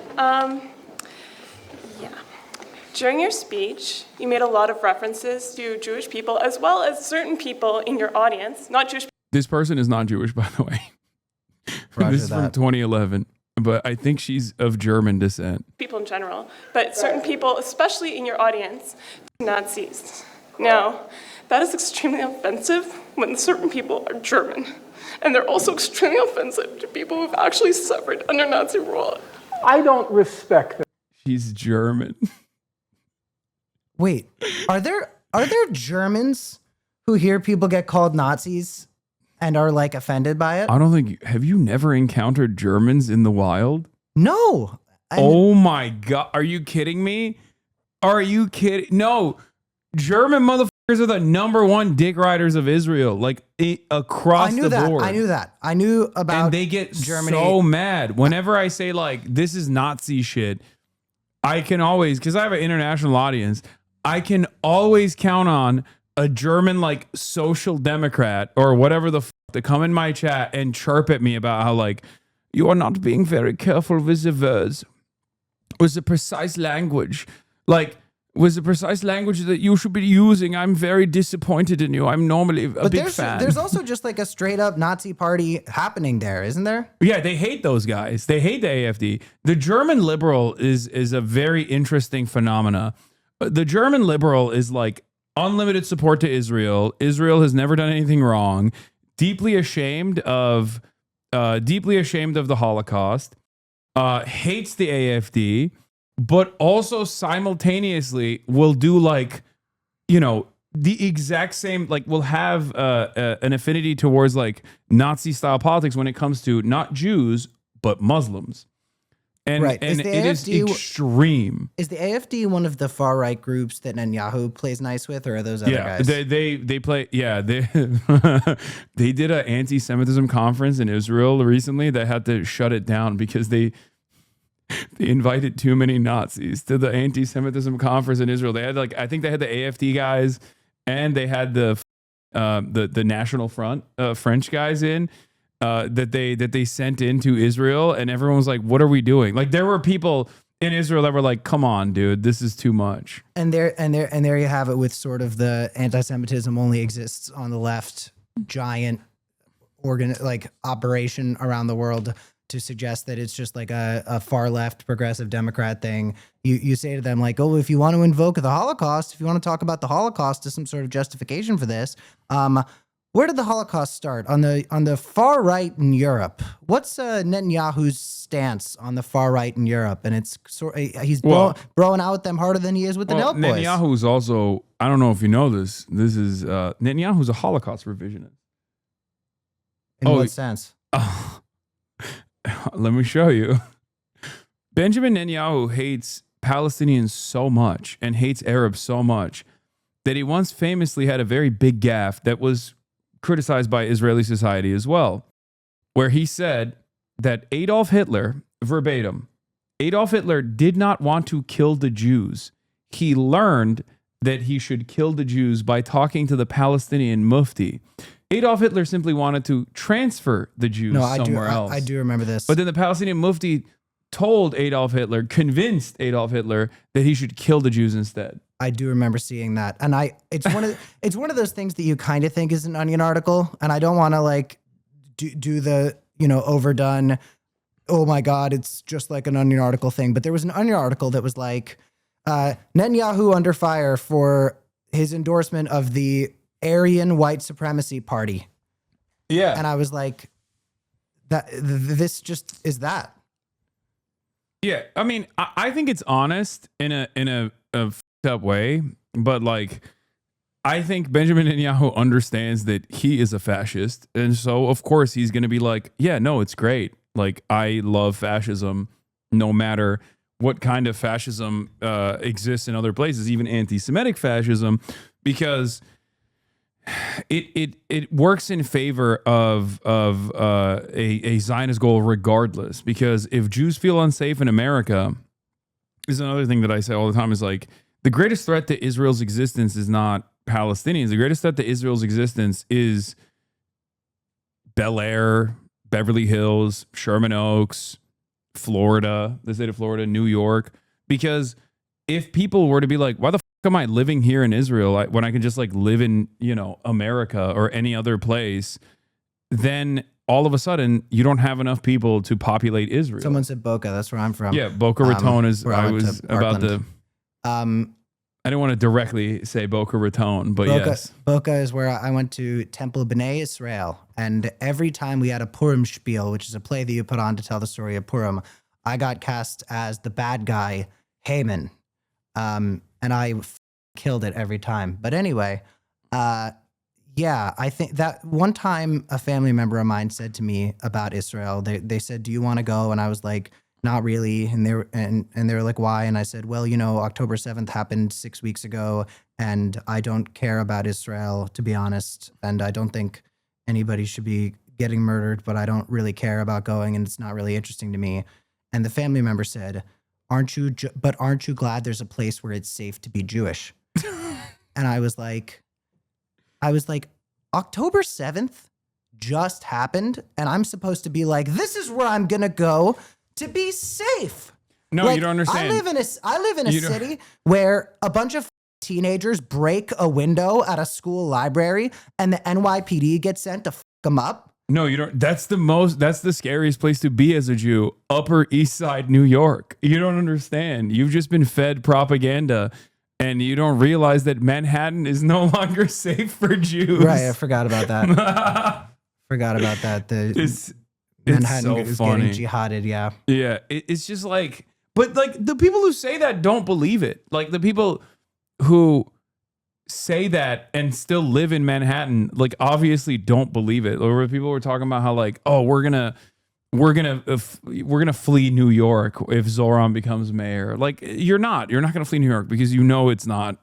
Yeah. During your speech, you made a lot of references to Jewish people as well as certain people in your audience, not Jewish. This person is not Jewish, by the way. This is from 2011. But I think she's of German descent. People in general, but certain people, especially in your audience, Nazis. Now, that is extremely offensive when certain people are German. And they're also extremely offensive to people who've actually suffered under Nazi rule. I don't respect that. She's German. Wait, are there Germans who hear people get called Nazis and are like offended by it? I don't think. Have you never encountered Germans in the wild? No. Oh my God. Are you kidding me? Are you kidding? No. German motherfuckers are the #1 dick riders of Israel, like across the board. I knew that. I knew about and they get Germany. So mad. Whenever I say like, this is Nazi shit, I can always, because I have an international audience, I can always count on a German like social democrat or whatever the to come in my chat and chirp at me about how like you are not being very careful with the words, with the precise language, like with the precise language that you should be using. I'm very disappointed in you. I'm normally a big fan. There's also just like a straight up Nazi party happening there, isn't there? Yeah, they hate those guys. They hate the AfD. The German liberal is a very interesting phenomena. The German liberal is like unlimited support to Israel. Israel has never done anything wrong. Deeply ashamed of the Holocaust. Hates the AfD, but also simultaneously will do like, you know, the exact same, like will have an affinity towards like Nazi style politics when it comes to not Jews but Muslims. And, Right. and Is the it is AFD extreme. Is the AFD one of the far right groups that Netanyahu plays nice with, or are those other guys? They play. Yeah, they they did an anti-Semitism conference in Israel recently that had to shut it down because they invited too many Nazis to the anti-Semitism conference in Israel. They had I think they had the AFD guys and they had the National Front French guys in. That they sent into Israel, and everyone was like, "What are we doing?" Like there were people in Israel that were like, "Come on, dude, this is too much." And there you have it with sort of the anti-Semitism only exists on the left, giant operation around the world to suggest that it's just like a far left progressive Democrat thing. You say to them like, "Oh, if you want to invoke the Holocaust, if you want to talk about the Holocaust as some sort of justification for this, where did the Holocaust start? On the far right in Europe. What's Netanyahu's stance on the far right in Europe?" And it's he's broing out with them harder than he is with the Nelk boys. Netanyahu's also, I don't know if you know this. This is Netanyahu's a Holocaust revisionist. In what sense? Let me show you. Benjamin Netanyahu hates Palestinians so much and hates Arabs so much that he once famously had a very big gaffe that was criticized by Israeli society as well, where he said that Adolf Hitler, verbatim, Adolf Hitler did not want to kill the Jews. He learned that he should kill the Jews by talking to the Palestinian mufti. Adolf Hitler simply wanted to transfer the Jews somewhere else. I do remember this. But then the Palestinian mufti convinced Adolf Hitler that he should kill the Jews instead. I do remember seeing that. And it's one of those things that you kind of think is an Onion article. And I don't want to do the, overdone, oh my God, it's just like an Onion article thing. But there was an Onion article that was like, Netanyahu under fire for his endorsement of the Aryan white supremacy party. Yeah. And I was like, this just is that. Yeah. I mean, I think it's honest in a up way, but I think Benjamin Netanyahu understands that he is a fascist, and so of course he's going to be like, yeah, no, it's great. I love fascism, no matter what kind of fascism exists in other places, even anti-Semitic fascism, because it works in favor of a Zionist goal regardless. Because if Jews feel unsafe in America, is another thing that I say all the time is the greatest threat to Israel's existence is not Palestinians. The greatest threat to Israel's existence is Bel Air, Beverly Hills, Sherman Oaks, Florida, the state of Florida, New York. Because if people were to be like, why the fuck am I living here in Israel when I can just live in, America or any other place, then all of a sudden you don't have enough people to populate Israel. Someone said Boca. That's where I'm from. Yeah, Boca Raton is, I was about to... I didn't want to directly say Boca Raton, but yes. Boca is where I went to Temple B'nai Israel. And every time we had a Purim spiel, which is a play that you put on to tell the story of Purim, I got cast as the bad guy, Haman. And I killed it every time. But anyway, I think that one time a family member of mine said to me about Israel, they said, "Do you want to go?" And I was like, "Not really." And they were like, "Why?" And I said, "Well, October 7th happened 6 weeks ago, and I don't care about Israel, to be honest. And I don't think anybody should be getting murdered, but I don't really care about going, and it's not really interesting to me." And the family member said, aren't you glad there's a place where it's safe to be Jewish? And I was like, October 7th just happened, and I'm supposed to be like, this is where I'm going to go to be safe. No, you don't understand. I live in a city where a bunch of teenagers break a window at a school library and the NYPD gets sent to fuck them up. No, you don't. That's the scariest place to be as a Jew. Upper East Side, New York. You don't understand. You've just been fed propaganda and you don't realize that Manhattan is no longer safe for Jews. Right. I forgot about that. Manhattan it's is so funny. getting jihaded. Yeah. Yeah. It's just but the people who say that don't believe it. The people who say that and still live in Manhattan, obviously don't believe it. Or people were talking about how oh, we're gonna we're gonna flee New York if Zohran becomes mayor. Like you're not gonna flee New York because you know it's not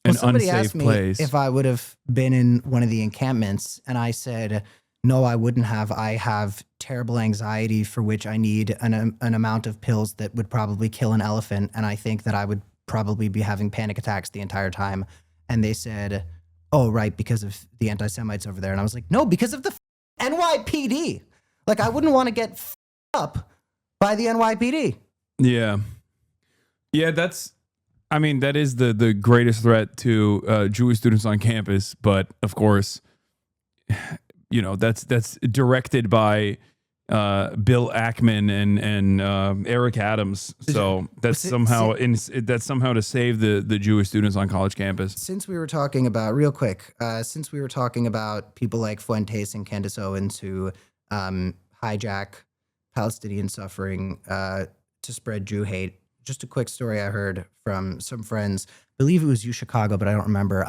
an somebody unsafe asked me place. if I would have been in one of the encampments, and I said, no, I wouldn't have. I have terrible anxiety for which I need an amount of pills that would probably kill an elephant, and I think that I would probably be having panic attacks the entire time. And they said, oh, right, because of the anti-Semites over there. And I was like, no, because of the NYPD. Like, I wouldn't want to get up by the NYPD. Yeah. Yeah, that is the greatest threat to Jewish students on campus. But of course, you know, that's directed by Bill Ackman and Eric Adams. So that's somehow to save the Jewish students on college campus. Since we were talking about, real quick, since we were talking about people like Fuentes and Candace Owens who hijack Palestinian suffering to spread Jew hate, just a quick story I heard from some friends. I believe it was UChicago, but I don't remember.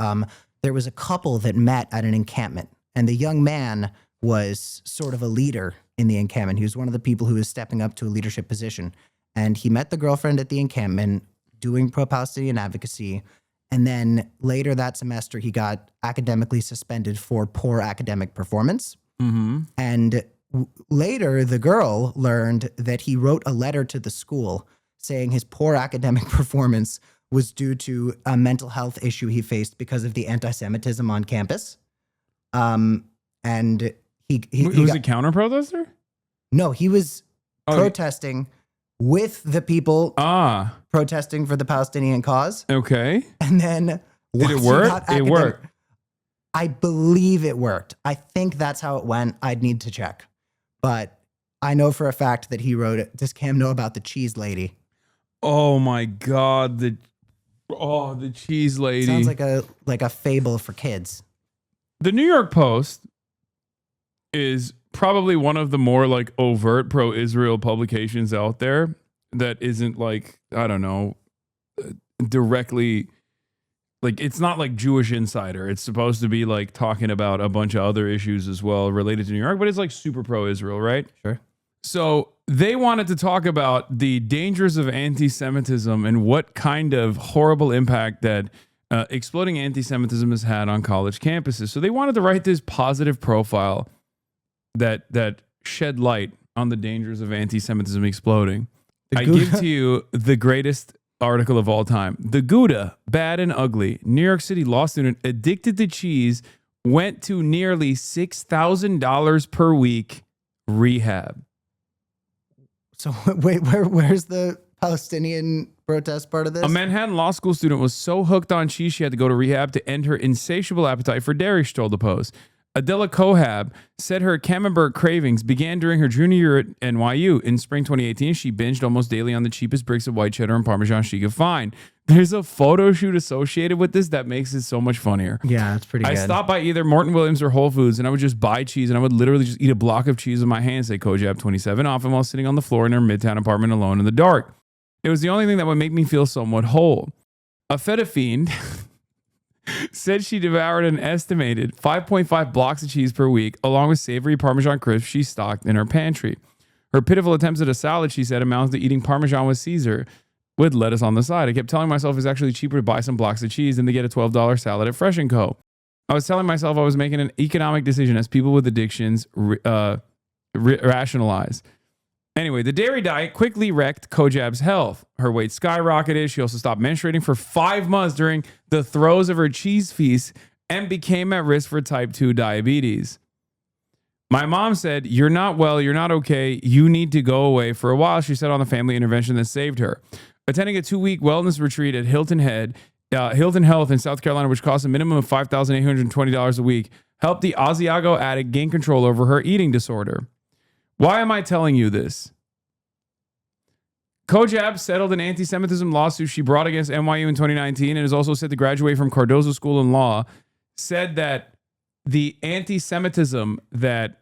There was a couple that met at an encampment, and the young man was sort of a leader in the encampment. He was one of the people who was stepping up to a leadership position. And he met the girlfriend at the encampment doing pro-Palestinian advocacy. And then later that semester, he got academically suspended for poor academic performance. Mm-hmm. And later, the girl learned that he wrote a letter to the school saying his poor academic performance was due to a mental health issue he faced because of the anti-Semitism on campus. And he was a counter protester? No, he was protesting with the people protesting for the Palestinian cause. Okay. And then did it work? It worked. I believe it worked. I think that's how it went. I'd need to check. But I know for a fact that he wrote it. Does Cam know about the cheese lady? Oh my God. The cheese lady. Sounds like a fable for kids. The New York Post is probably one of the more like overt pro-Israel publications out there that isn't like, I don't know, directly, like it's not like Jewish Insider. It's supposed to be like talking about a bunch of other issues as well related to New York, but it's like super pro-Israel, right? Sure. So they wanted to talk about the dangers of anti-Semitism and what kind of horrible impact that exploding anti-Semitism has had on college campuses. So they wanted to write this positive profile that shed light on the dangers of anti-Semitism exploding. I give to you the greatest article of all time. The Gouda, bad and ugly. New York City law student addicted to cheese went to nearly $6,000 per week rehab. So wait, where's the Palestinian protest part of this? A Manhattan law school student was so hooked on cheese she had to go to rehab to end her insatiable appetite for dairy, she told the Post. Adela Kohab said her camembert cravings began during her junior year at NYU. In spring 2018, she binged almost daily on the cheapest bricks of white cheddar and Parmesan she could find. There's a photo shoot associated with this that makes it so much funnier. Yeah, it's pretty good. I stopped by either Morton Williams or Whole Foods, and I would just buy cheese, and I would literally just eat a block of cheese with my hands, say Kojab 27, often while sitting on the floor in her Midtown apartment alone in the dark. It was the only thing that would make me feel somewhat whole. A feta fiend said she devoured an estimated 5.5 blocks of cheese per week, along with savory Parmesan crisps she stocked in her pantry. Her pitiful attempts at a salad, she said, amounts to eating Parmesan with Caesar with lettuce on the side. I kept telling myself it's actually cheaper to buy some blocks of cheese than to get a $12 salad at Fresh & Co. I was telling myself I was making an economic decision as people with addictions rationalize. Anyway, the dairy diet quickly wrecked Kojab's health. Her weight skyrocketed. She also stopped menstruating for 5 months during the throes of her cheese feast and became at risk for type 2 diabetes. My mom said, "You're not well. You're not okay. You need to go away for a while," she said on the family intervention that saved her. Attending a 2-week wellness retreat at Hilton Health in South Carolina, which cost a minimum of $5,820 a week, helped the Asiago addict gain control over her eating disorder. Why am I telling you this? Kojab settled an anti-Semitism lawsuit she brought against NYU in 2019 and is also set to graduate from Cardozo School in Law, said that the anti-Semitism that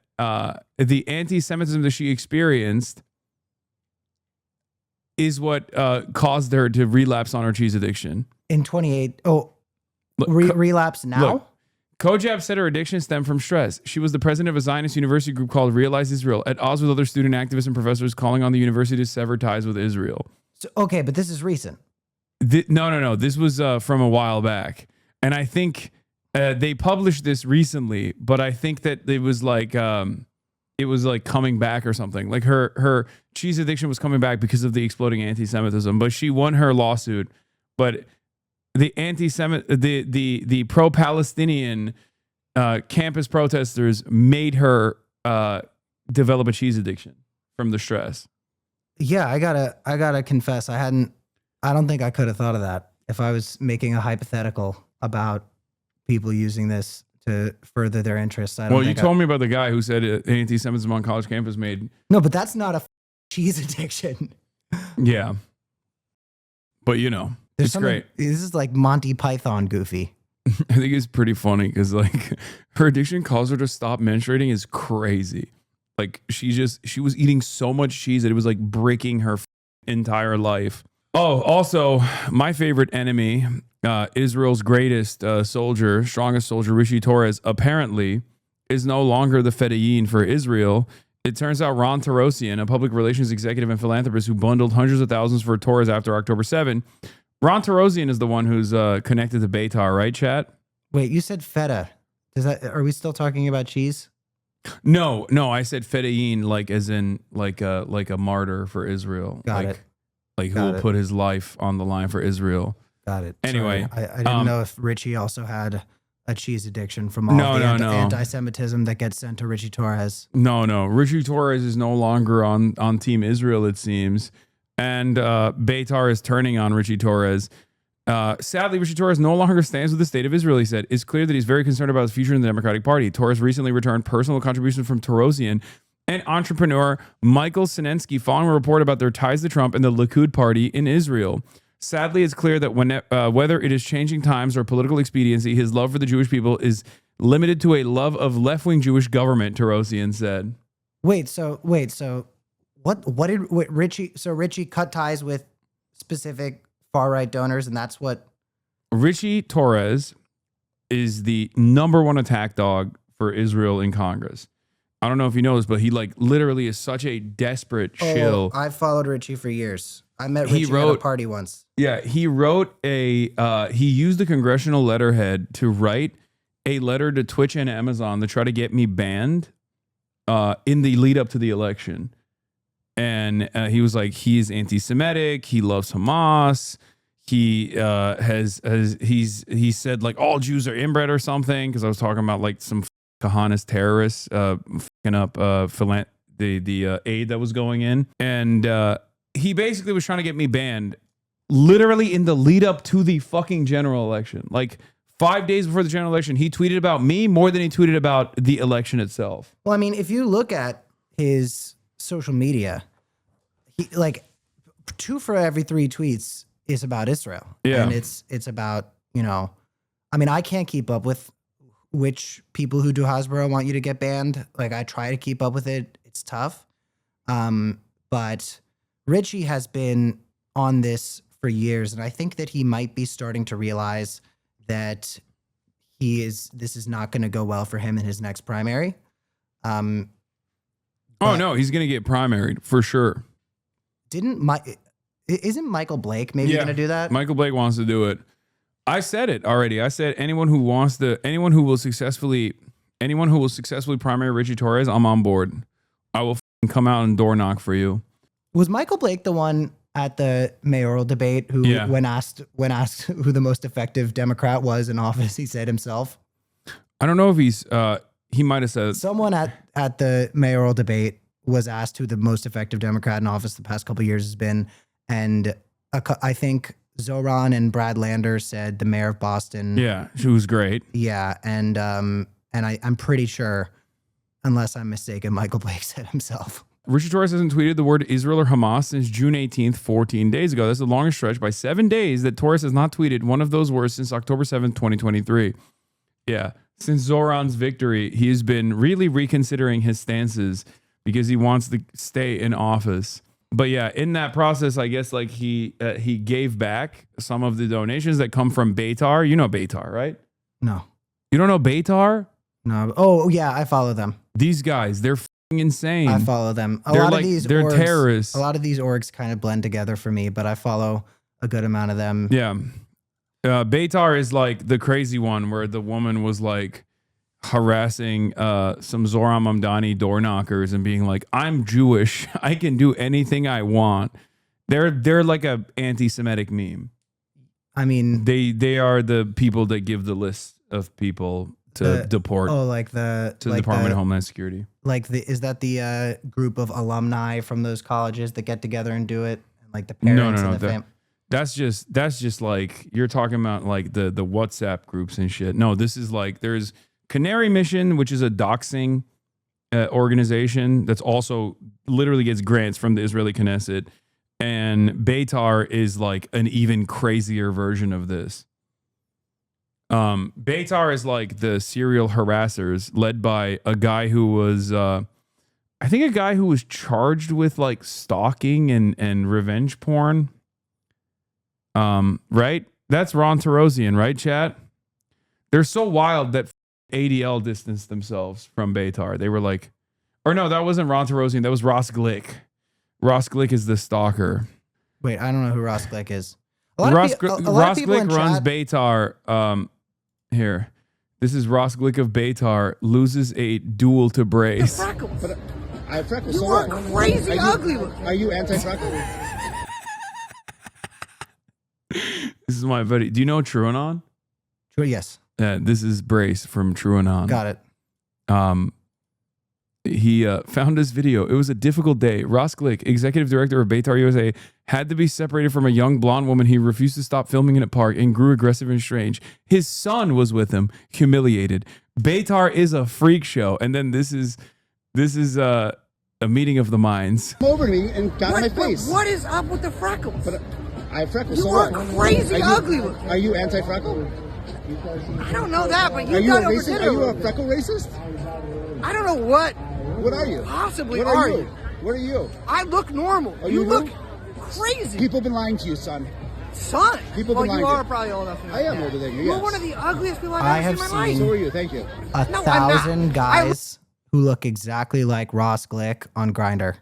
she experienced is what caused her to relapse on her cheese addiction. In 28, relapse now? Look, Kojab said her addiction stemmed from stress. She was the president of a Zionist university group called Realize Israel, at odds with other student activists and professors calling on the university to sever ties with Israel. So, okay, but this is recent. No. This was from a while back. And I think they published this recently, but I think that it was like coming back or something. Like her cheese addiction was coming back because of the exploding anti-Semitism, but she won her lawsuit. But the the pro-Palestinian campus protesters made her develop a cheese addiction from the stress. Yeah, I gotta confess, I don't think I could have thought of that if I was making a hypothetical about people using this to further their interests. Well, you told me about the guy who said anti-Semitism on college campus made. No, but that's not a cheese addiction. Yeah, but you know. It's great. This is like Monty Python goofy. I think it's pretty funny because like her addiction caused her to stop menstruating is crazy. Like she was eating so much cheese that it was like breaking her entire life. Oh, also my favorite enemy, Israel's greatest soldier, strongest soldier, Richie Torres, apparently is no longer the Fedayeen for Israel. It turns out Ron Tarosian, a public relations executive and philanthropist who bundled hundreds of thousands for Torres after October 7. Ron Tarosian is the one who's connected to Betar, right, chat? Wait, you said feta. Are we still talking about cheese? No, I said Fedayeen, like as in like a martyr for Israel. Got like, it. Like who will put his life on the line for Israel. Got it. Anyway, sorry. I didn't know if Richie also had a cheese addiction from all the anti-Semitism that gets sent to Richie Torres. No. Richie Torres is no longer on Team Israel, it seems. And Betar is turning on Richie Torres. Sadly, Richie Torres no longer stands with the state of Israel, he said. It's clear that he's very concerned about his future in the Democratic Party. Torres recently returned personal contributions from Tarosian and entrepreneur Michael Sinensky following a report about their ties to Trump and the Likud party in Israel. Sadly, it's clear that whether it is changing times or political expediency, his love for the Jewish people is limited to a love of left-wing Jewish government, Tarosian said. So what did Richie? So Richie cut ties with specific far right donors, and that's what Richie Torres is the #1 attack dog for Israel in Congress. I don't know if you know this, but he like literally is such a desperate shill. I've followed Richie for years. I met Richie at a party once. Yeah, he wrote he used the congressional letterhead to write a letter to Twitch and Amazon to try to get me banned in the lead up to the election. And he was like, he's anti-Semitic. He loves Hamas. He he said like all Jews are inbred or something. Because I was talking about like some Kahanist terrorists fucking up the aid that was going in, and he basically was trying to get me banned, literally in the lead up to the fucking general election. Like 5 days before the general election, he tweeted about me more than he tweeted about the election itself. Well, I mean, if you look at his social media, he like 2 for every 3 tweets is about Israel. Yeah. And it's about, you know, I mean, I can't keep up with which people who do Hasbro want you to get banned. Like I try to keep up with it. It's tough. But Richie has been on this for years. And I think that he might be starting to realize that this is not going to go well for him in his next primary. Oh no, he's going to get primaried for sure. Isn't Michael Blake maybe going to do that? Michael Blake wants to do it. I said it already. I said anyone who will successfully primary Richie Torres, I'm on board. I will come out and door knock for you. Was Michael Blake the one at the mayoral debate who, when asked who the most effective Democrat was in office, he said himself? I don't know if he might have said someone at the mayoral debate was asked who the most effective Democrat in office the past couple of years has been, and I think Zohran and Brad Lander said the mayor of Boston. Yeah, she was great. Yeah, and I'm pretty sure, unless I'm mistaken, Michael Blake said himself. Richie Torres hasn't tweeted the word Israel or Hamas since June 18th, 14 days ago. That's the longest stretch by 7 days that Torres has not tweeted one of those words since October 7th, 2023. Yeah, since Zohran's victory, he has been really reconsidering his stances because he wants to stay in office. But yeah, in that process, I guess like he gave back some of the donations that come from Betar. You know Betar, right? No. You don't know Betar? No. Oh, yeah, I follow them. These guys, they're fucking insane. I follow them. They're terrorists. A lot of these orgs kind of blend together for me, but I follow a good amount of them. Yeah. Betar is like the crazy one where the woman was like harassing some Zohran Mamdani door knockers and being like, I'm Jewish. I can do anything I want. They're like a anti-Semitic meme. I mean, they are the people that give the list of people to deport. Oh, like the Department of Homeland Security. Is that the group of alumni from those colleges that get together and do it? And like the parents and the family. That's just like you're talking about like the WhatsApp groups and shit. No, this is like there's Canary Mission, which is a doxing organization that's also literally gets grants from the Israeli Knesset. And Betar is like an even crazier version of this. Betar is like the serial harassers led by a guy who was, I think a guy who was charged with like stalking and revenge porn. Right? That's Ron Tarosian, right, chat? They're so wild that ADL distanced themselves from Betar. They were like, or no, that wasn't Ron Tarosian. That was Ross Glick. Ross Glick is the stalker. Wait, I don't know who Ross Glick is. Ross Glick runs Betar. Here, this is Ross Glick of Betar loses a duel to Brace. But I have freckles. You so are what? crazy ugly. Are you anti-freckle? This is my buddy. Do you know TrueAnon? Yes. This is Brace from TrueAnon. Got it. He found this video. It was a difficult day. Ross Glick, executive director of Betar USA, had to be separated from a young blonde woman he refused to stop filming in a park and grew aggressive and strange. His son was with him, humiliated. Betar is a freak show. And then this is a meeting of the minds. Come over to me and got in my face. What is up with the freckles? But I have freckles. You so are what? crazy ugly. Are you anti-freckle? I don't know that, but Are you you a got over racist? dinner. Are you a freckle racist? I don't know what. What are you? Possibly what are you? you? What are you? I look normal. Are you you look who? crazy. People have been lying to you, son. Son? People well, have been you lying are to probably old enough. I am older than you, You're yes. one of the ugliest people I I've have ever seen in my life. seen So are you. Thank you. A thousand guys who look exactly like Ross Glick on Grindr.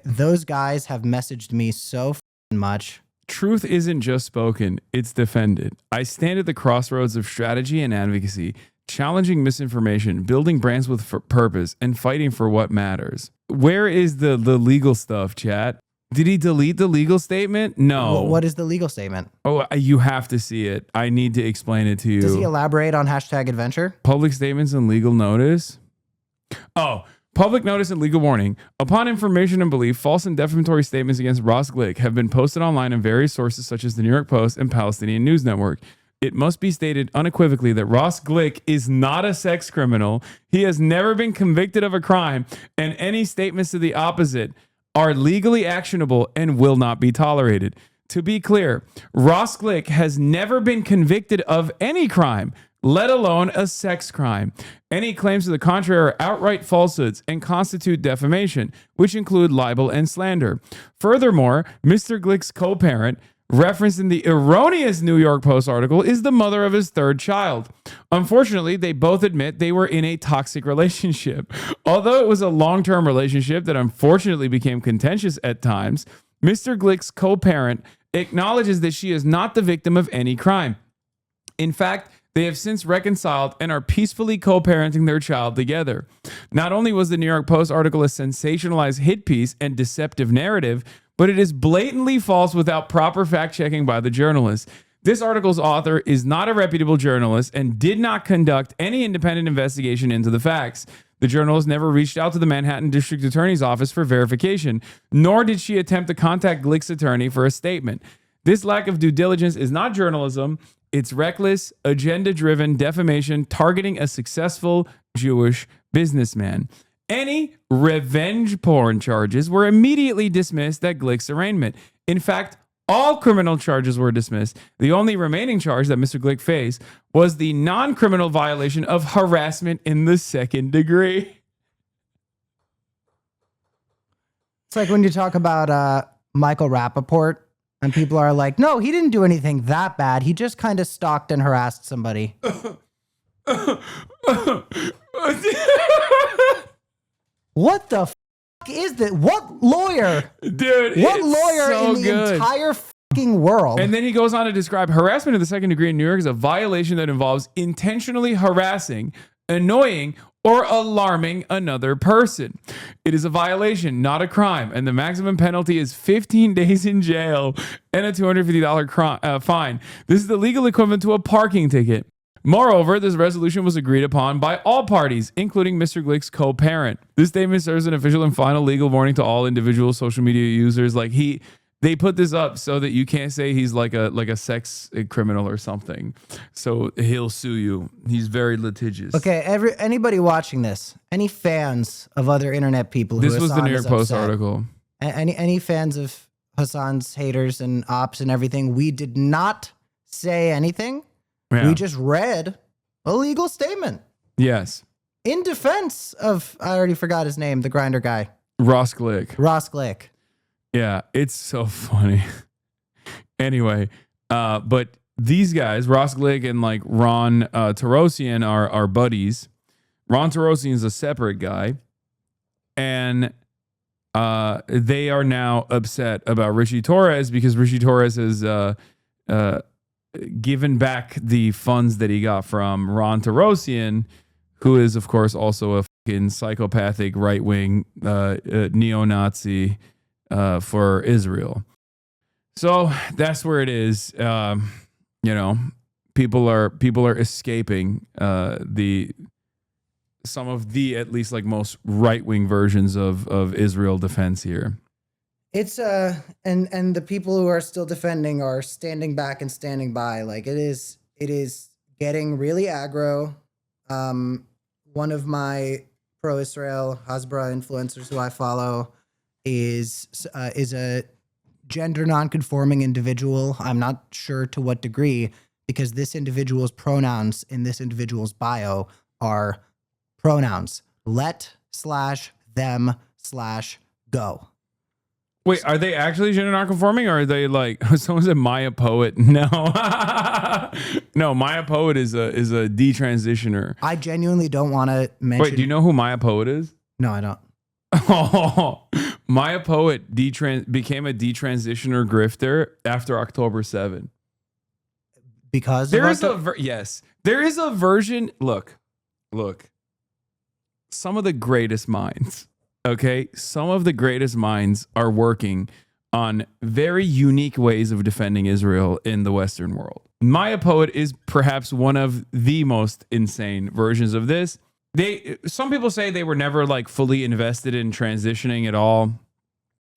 Those guys have messaged me so much. Truth isn't just spoken, it's defended. I stand at the crossroads of strategy and advocacy, challenging misinformation, building brands with purpose, and fighting for what matters. Where is the legal stuff, chat? Did he delete the legal statement? No. What is the legal statement? Oh, you have to see it. I need to explain it to you. Does he elaborate on #adventure? Public statements and legal notice. Oh, public notice and legal warning. Upon information and belief, false and defamatory statements against Ross Glick have been posted online in various sources such as the New York Post and Palestinian News Network. It must be stated unequivocally that Ross Glick is not a sex criminal. He has never been convicted of a crime, and any statements to the opposite are legally actionable and will not be tolerated. To be clear, Ross Glick has never been convicted of any crime, let alone a sex crime. Any claims to the contrary are outright falsehoods and constitute defamation, which include libel and slander. Furthermore, Mr. Glick's co-parent, referenced in the erroneous New York Post article, is the mother of his third child. Unfortunately, they both admit they were in a toxic relationship. Although it was a long-term relationship that unfortunately became contentious at times, Mr. Glick's co-parent acknowledges that she is not the victim of any crime. In fact, they have since reconciled and are peacefully co-parenting their child together. Not only was the New York Post article a sensationalized hit piece and deceptive narrative, but it is blatantly false without proper fact-checking by the journalist. This article's author is not a reputable journalist and did not conduct any independent investigation into the facts. The journalist never reached out to the Manhattan District Attorney's Office for verification, nor did she attempt to contact Glick's attorney for a statement. This lack of due diligence is not journalism. It's reckless, agenda-driven defamation targeting a successful Jewish businessman. Any revenge porn charges were immediately dismissed at Glick's arraignment. In fact, all criminal charges were dismissed. The only remaining charge that Mr. Glick faced was the non-criminal violation of harassment in the second degree. It's like when you talk about Michael Rappaport And people are like, no, he didn't do anything that bad. He just kind of stalked and harassed somebody. What the is that? What lawyer? Dude, what lawyer so in the good. entire world? And then he goes on to describe harassment of the second degree in New York as a violation that involves intentionally harassing, annoying, or alarming another person. It is a violation, not a crime, and the maximum penalty is 15 days in jail and a $250 fine. This is the legal equivalent to a parking ticket. Moreover, this resolution was agreed upon by all parties, including Mr. Glick's co-parent. This statement serves an official and final legal warning to all individual social media users. Like they put this up so that you can't say he's like a sex criminal or something. So he'll sue you. He's very litigious. Okay, anybody watching this, any fans of other internet people? This who was the Hasan New York is Post upset, article. Any fans of Hasan's haters and ops and everything? We did not say anything. Yeah. We just read a legal statement. Yes. In defense of, I already forgot his name, the grinder guy. Ross Glick. Ross Glick. Yeah, it's so funny. Anyway, but these guys, Ross Glick and like Ron Terosian are buddies. Ron Terosian is a separate guy. And they are now upset about Richie Torres because Richie Torres has given back the funds that he got from Ron Terosian, who is, of course, also a fucking psychopathic right-wing neo-Nazi for Israel. So that's where it is. People are escaping some of the at least like most right-wing versions of Israel defense here. It's and the people who are still defending are standing back and standing by. Like it is getting really aggro. One of my pro-Israel Hasbara influencers who I follow is a gender non-conforming individual. I'm not sure to what degree, because this individual's pronouns in this individual's bio are pronouns let/them/go. Wait, are they actually gender non-conforming, or are they like someone said Maia Poet? No, no, Maia Poet is a detransitioner. I genuinely don't want to mention. Wait, do you know who Maia Poet is? No, I don't. Oh, Maia Poet became a detransitioner grifter after October 7. Because there is there is a version. Look, some of the greatest minds. Okay, some of the greatest minds are working on very unique ways of defending Israel in the Western world. Maia Poet is perhaps one of the most insane versions of this. Some people say they were never like fully invested in transitioning at all,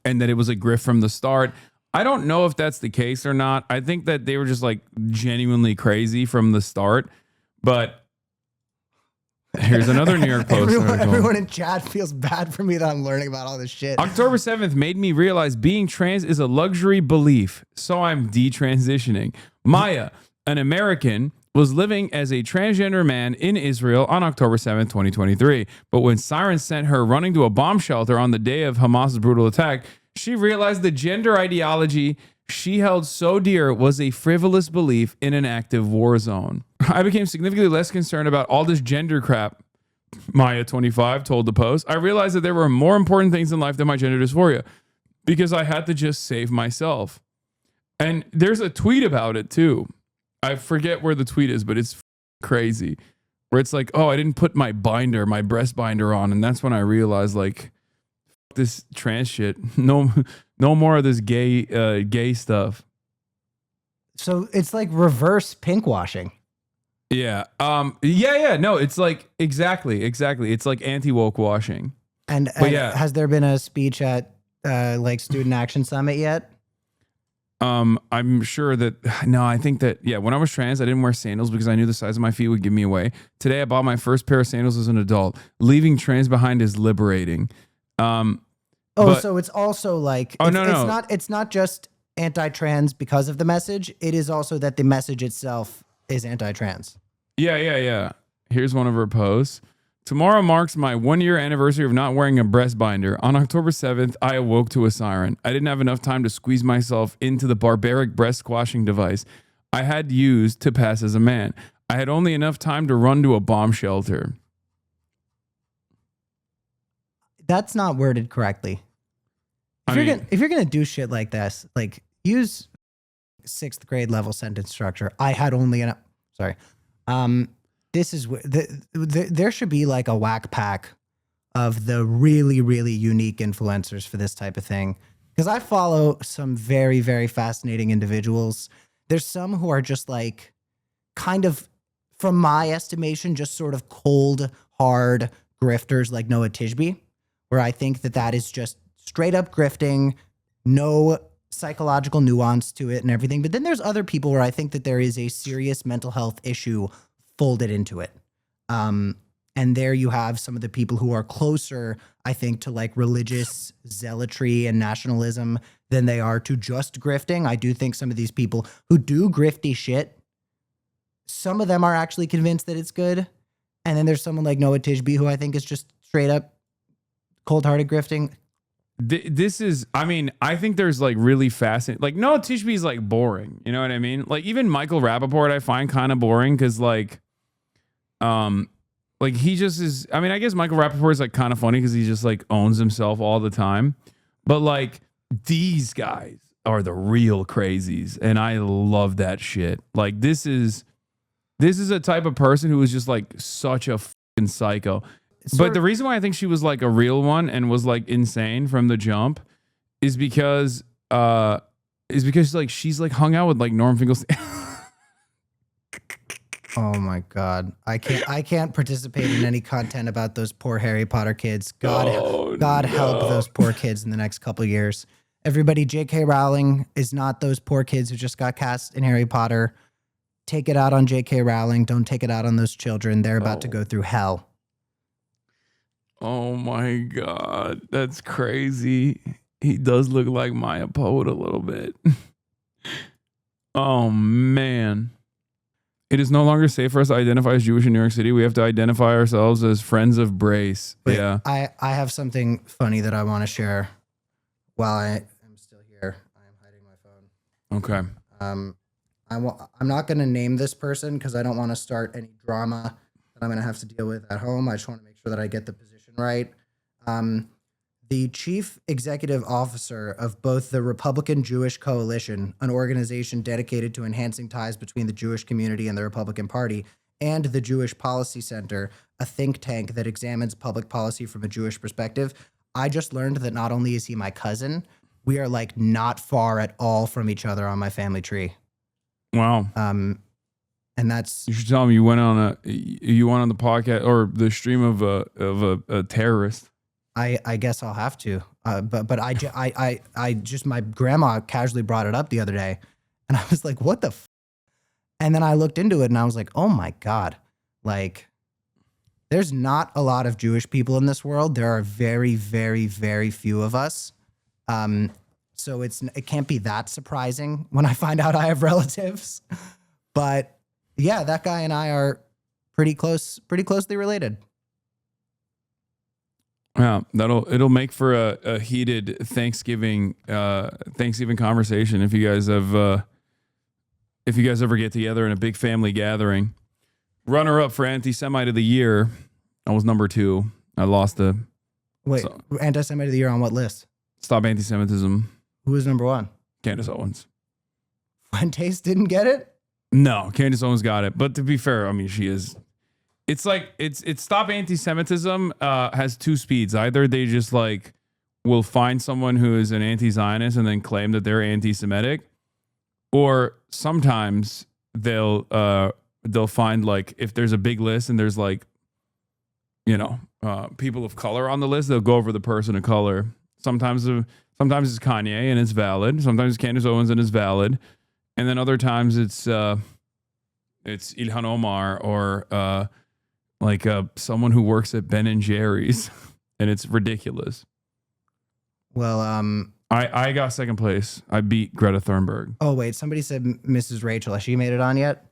and that it was a grift from the start. I don't know if that's the case or not. I think that they were just like genuinely crazy from the start, but here's another New York Post article. Everyone in chat feels bad for me that I'm learning about all this shit. October 7th made me realize being trans is a luxury belief, so I'm detransitioning. Maia, an American, was living as a transgender man in Israel on October 7th, 2023. But when sirens sent her running to a bomb shelter on the day of Hamas's brutal attack, she realized the gender ideology she held so dear was a frivolous belief in an active war zone. I became significantly less concerned about all this gender crap, Maia, 25, told the Post. I realized that there were more important things in life than my gender dysphoria because I had to just save myself. And there's a tweet about it too. I forget where the tweet is, but it's crazy. Where it's like, oh, I didn't put my breast binder on. And that's when I realized, like, this trans shit. No more of this gay stuff. So it's like reverse pink washing. Yeah. No, it's like exactly. It's like anti-woke washing. And has there been a speech at like Student Action Summit yet? I'm sure that I think that when I was trans, I didn't wear sandals because I knew the size of my feet would give me away. Today I bought my first pair of sandals as an adult. Leaving trans behind is liberating. So it's also like no. It's not just anti-trans because of the message. It is also that the message itself is anti-trans. Yeah. Here's one of her posts. Tomorrow marks my 1-year anniversary of not wearing a breast binder. On October 7th, I awoke to a siren. I didn't have enough time to squeeze myself into the barbaric breast squashing device I had used to pass as a man. I had only enough time to run to a bomb shelter. That's not worded correctly. If you're gonna do shit like this, like use 6th grade level sentence structure. I had only enough. Sorry. This is there should be like a whack pack of the really, really unique influencers for this type of thing. Because I follow some very, very fascinating individuals. There's some who are just like kind of, from my estimation, just sort of cold, hard grifters like Noah Tishby, where I think that is just straight up grifting, no psychological nuance to it and everything. But then there's other people where I think that there is a serious mental health issue folded into it. And there you have some of the people who are closer, I think, to like religious zealotry and nationalism than they are to just grifting. I do think some of these people who do grifty shit, some of them are actually convinced that it's good. And then there's someone like Noah Tishby who I think is just straight up cold-hearted grifting. This is, I mean, I think there's like really fascinating, like Noah Tishby is like boring. You know what I mean? Like even Michael Rappaport, I find kind of boring because like he just is, I mean, I guess Michael Rappaport is like kind of funny because he just like owns himself all the time. But like these guys are the real crazies. And I love that shit. Like this is a type of person who is just like such a fucking psycho. But the reason why I think she was like a real one and was like insane from the jump is because like she's like hung out with like Norm Finkelstein. Oh my God. I can't participate in any content about those poor Harry Potter kids. God help those poor kids in the next couple of years. Everybody, J.K. Rowling is not those poor kids who just got cast in Harry Potter. Take it out on J.K. Rowling. Don't take it out on those children. They're about to go through hell. Oh my God. That's crazy. He does look like Maia Poet a little bit. Oh man. It is no longer safe for us to identify as Jewish in New York City. We have to identify ourselves as friends of Brace. Wait, yeah. I have something funny that I want to share while I am still here. I am hiding my phone. Okay. I'm not going to name this person because I don't want to start any drama that I'm going to have to deal with at home. I just want to make sure that I get the position right. The chief executive officer of both the Republican Jewish Coalition, an organization dedicated to enhancing ties between the Jewish community and the Republican Party, and the Jewish Policy Center, a think tank that examines public policy from a Jewish perspective. I just learned that not only is he my cousin, we are like not far at all from each other on my family tree. Wow. And that's, you should tell him you went on the podcast or the stream of a terrorist. I guess I'll have to. But I just, my grandma casually brought it up the other day and I was like, what the And then I looked into it and I was like, oh my God, like there's not a lot of Jewish people in this world. There are very, very, very few of us. So it can't be that surprising when I find out I have relatives, but yeah, that guy and I are pretty closely related. Yeah, it'll make for a heated Thanksgiving conversation if you guys ever get together in a big family gathering. Runner up for Anti-Semite of the Year, I was number 2. I lost the Anti-Semite of the Year on what list? Stop Antisemitism. Who was number 1? Candace Owens. Fuentes didn't get it? No, Candace Owens got it. But to be fair, I mean, she is. It's like it's Stop Antisemitism has 2 speeds. Either they just like will find someone who is an anti-Zionist and then claim that they're anti-Semitic, or sometimes they'll find like if there's a big list and there's like people of color on the list, they'll go over the person of color. Sometimes it's Kanye and it's valid. Sometimes it's Candace Owens and it's valid, and then other times it's Ilhan Omar or someone who works at Ben and Jerry's, and it's ridiculous. Well, I got second place. I beat Greta Thunberg. Oh wait, somebody said Mrs. Rachel. Has she made it on yet?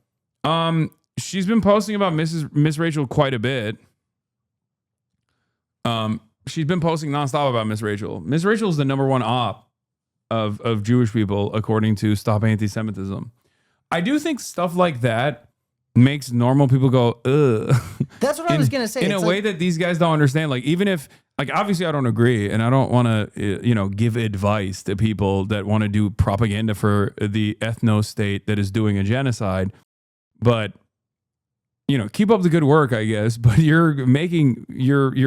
She's been posting about Miss Rachel quite a bit. She's been posting nonstop about Miss Rachel. Miss Rachel is the number one op of Jewish people, according to Stop Antisemitism. I do think stuff like that makes normal people go, ugh. That's what I was going to say. In a way that these guys don't understand. Like, even if, like, obviously I don't agree, and I don't want to, give advice to people that want to do propaganda for the ethno-state that is doing a genocide. But, keep up the good work, I guess. But you're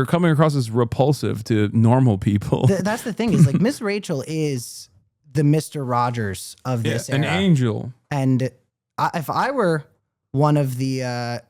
coming across as repulsive to normal people. That's the thing is, like, Miss Rachel is the Mr. Rogers of this era. An angel. And if I were one of the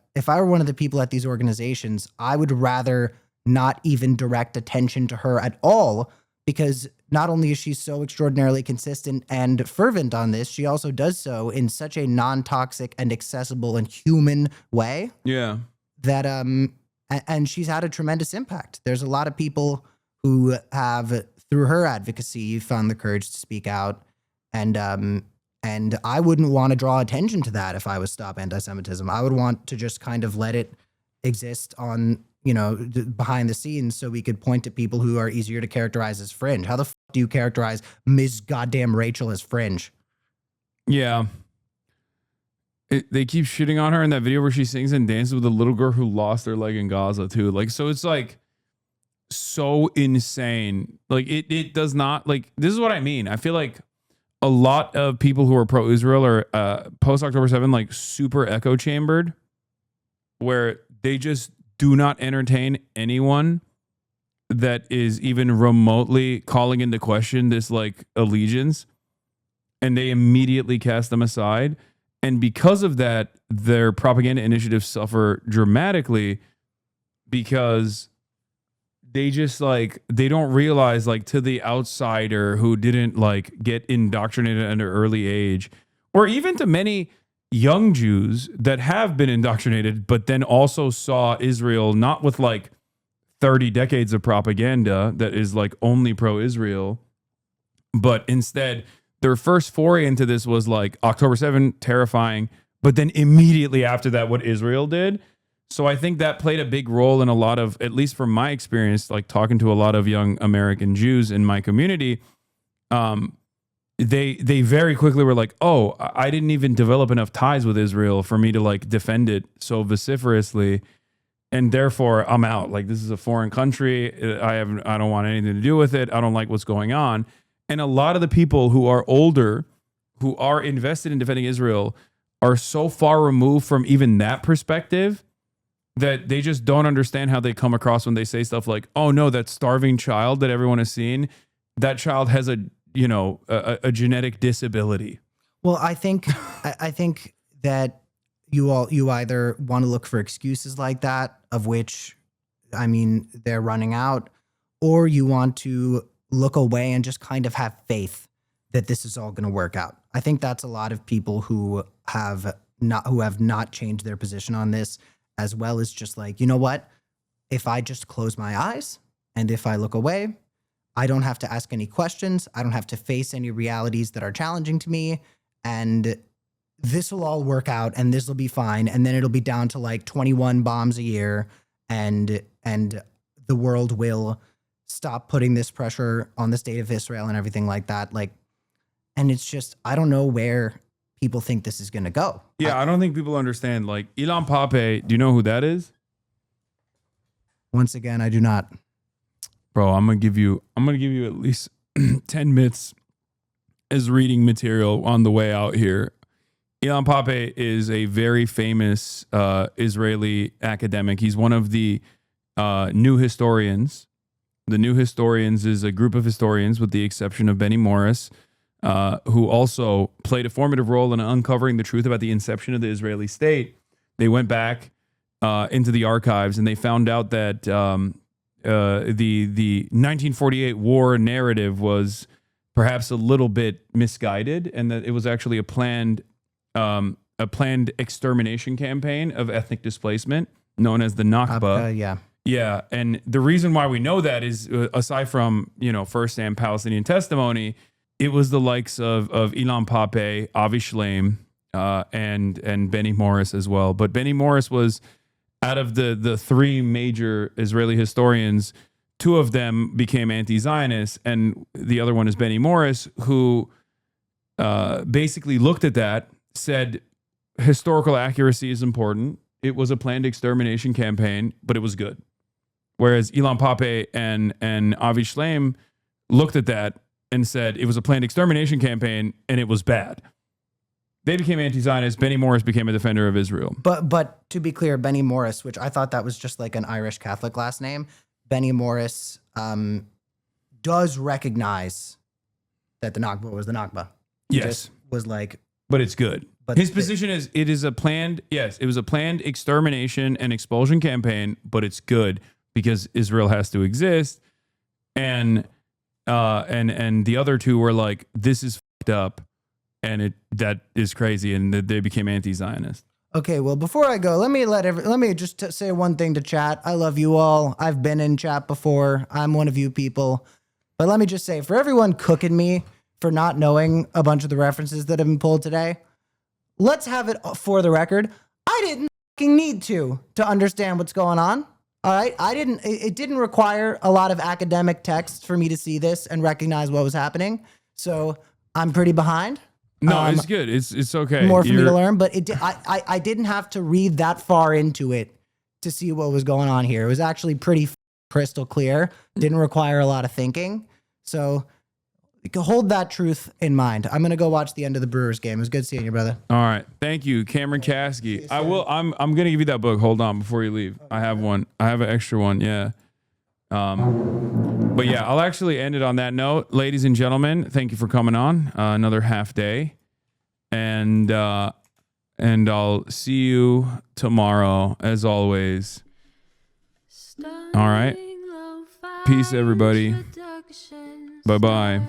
people at these organizations, I would rather not even direct attention to her at all, because not only is she so extraordinarily consistent and fervent on this, she also does so in such a non-toxic and accessible and human way. Yeah. That and she's had a tremendous impact. There's a lot of people who have, through her advocacy, found the courage to speak out, and I wouldn't want to draw attention to that if I was Stop Antisemitism. I would want to just kind of let it exist on, behind the scenes, so we could point to people who are easier to characterize as fringe. How the fuck do you characterize Ms. Goddamn Rachel as fringe? Yeah. They keep shitting on her in that video where she sings and dances with a little girl who lost her leg in Gaza too. Like, so it's like so insane. Like, it does not, like, this is what I mean. I feel like a lot of people who are pro-Israel are post October 7, like, super echo chambered, where they just do not entertain anyone that is even remotely calling into question this, like, allegiance, and they immediately cast them aside. And because of that, their propaganda initiatives suffer dramatically, because they just, like, they don't realize, like, to the outsider who didn't, like, get indoctrinated at an early age, or even to many young Jews that have been indoctrinated, but then also saw Israel not with, like, 30 decades of propaganda that is, like, only pro-Israel, but instead their first foray into this was, like, October 7, terrifying, but then immediately after that, what Israel did. So I think that played a big role in a lot of, at least from my experience, like, talking to a lot of young American Jews in my community, they very quickly were like, oh, I didn't even develop enough ties with Israel for me to, like, defend it so vociferously, and therefore I'm out. Like, this is a foreign country. I don't want anything to do with it. I don't like what's going on. And a lot of the people who are older, who are invested in defending Israel, are so far removed from even that perspective that they just don't understand how they come across when they say stuff like, oh no, that starving child that everyone has seen, that child has a genetic disability. Well, I think that you either want to look for excuses like that, of which, I mean, they're running out, or you want to look away and just kind of have faith that this is all going to work out. I think that's a lot of people who have not changed their position on this, as well as just like, you know what? If I just close my eyes and if I look away, I don't have to ask any questions. I don't have to face any realities that are challenging to me. And this will all work out and this will be fine. And then it'll be down to like 21 bombs a year, and the world will stop putting this pressure on the state of Israel and everything like that. Like, and it's just, I don't know where people think this is going to go. Yeah, I don't think people understand. Like, Ilan Pappé, do you know who that is? Once again, I do not. Bro, I'm gonna give you at least 10 minutes as reading material on the way out here. Ilan Pappé is a very famous Israeli academic. He's one of the new historians. The New Historians is a group of historians, with the exception of Benny Morris, who also played a formative role in uncovering the truth about the inception of the Israeli state. They went back into the archives and they found out that the 1948 war narrative was perhaps a little bit misguided, and that it was actually a planned extermination campaign of ethnic displacement known as the Nakba. Yeah, and the reason why we know that is, aside from, firsthand Palestinian testimony, it was the likes of Ilan Pappé, Avi Shleim, and Benny Morris as well. But Benny Morris was, out of the three major Israeli historians, two of them became anti-Zionist, and the other one is Benny Morris, who basically looked at that, said historical accuracy is important. It was a planned extermination campaign, but it was good. Whereas Ilan Pappé and Avi Shlaim looked at that and said it was a planned extermination campaign and it was bad. They became anti-Zionist. Benny Morris became a defender of Israel. But to be clear, Benny Morris, which I thought that was just like an Irish Catholic last name, Benny Morris does recognize that the Nakba was the Nakba. He Yes. just was like, but it's good. But his position is it is a planned, yes, it was a planned extermination and expulsion campaign, but it's good because Israel has to exist. And the other two were like, this is fucked up, and that is crazy, and they became anti-Zionist. okay, well, before I go, let me just say one thing to chat. I love you all. I've been in chat before. I'm one of you people. But let me just say, for everyone cooking me for not knowing a bunch of the references that have been pulled today, let's have it for the record. I didn't fucking need to understand what's going on. All right. It didn't require a lot of academic text for me to see this and recognize what was happening. So I'm pretty behind. No, it's good. It's okay. More for me to learn, but I didn't have to read that far into it to see what was going on here. It was actually pretty crystal clear. Didn't require a lot of thinking. So you can hold that truth in mind. I'm gonna go watch the end of the Brewers game. It was good seeing you, brother. All right, thank you, Cameron Kasky. I will. I'm gonna give you that book. Hold on, before you leave. I have one. I have an extra one. Yeah. But yeah, I'll actually end it on that note, ladies and gentlemen. Thank you for coming on another half day, and I'll see you tomorrow as always. All right. Peace, everybody. Bye bye.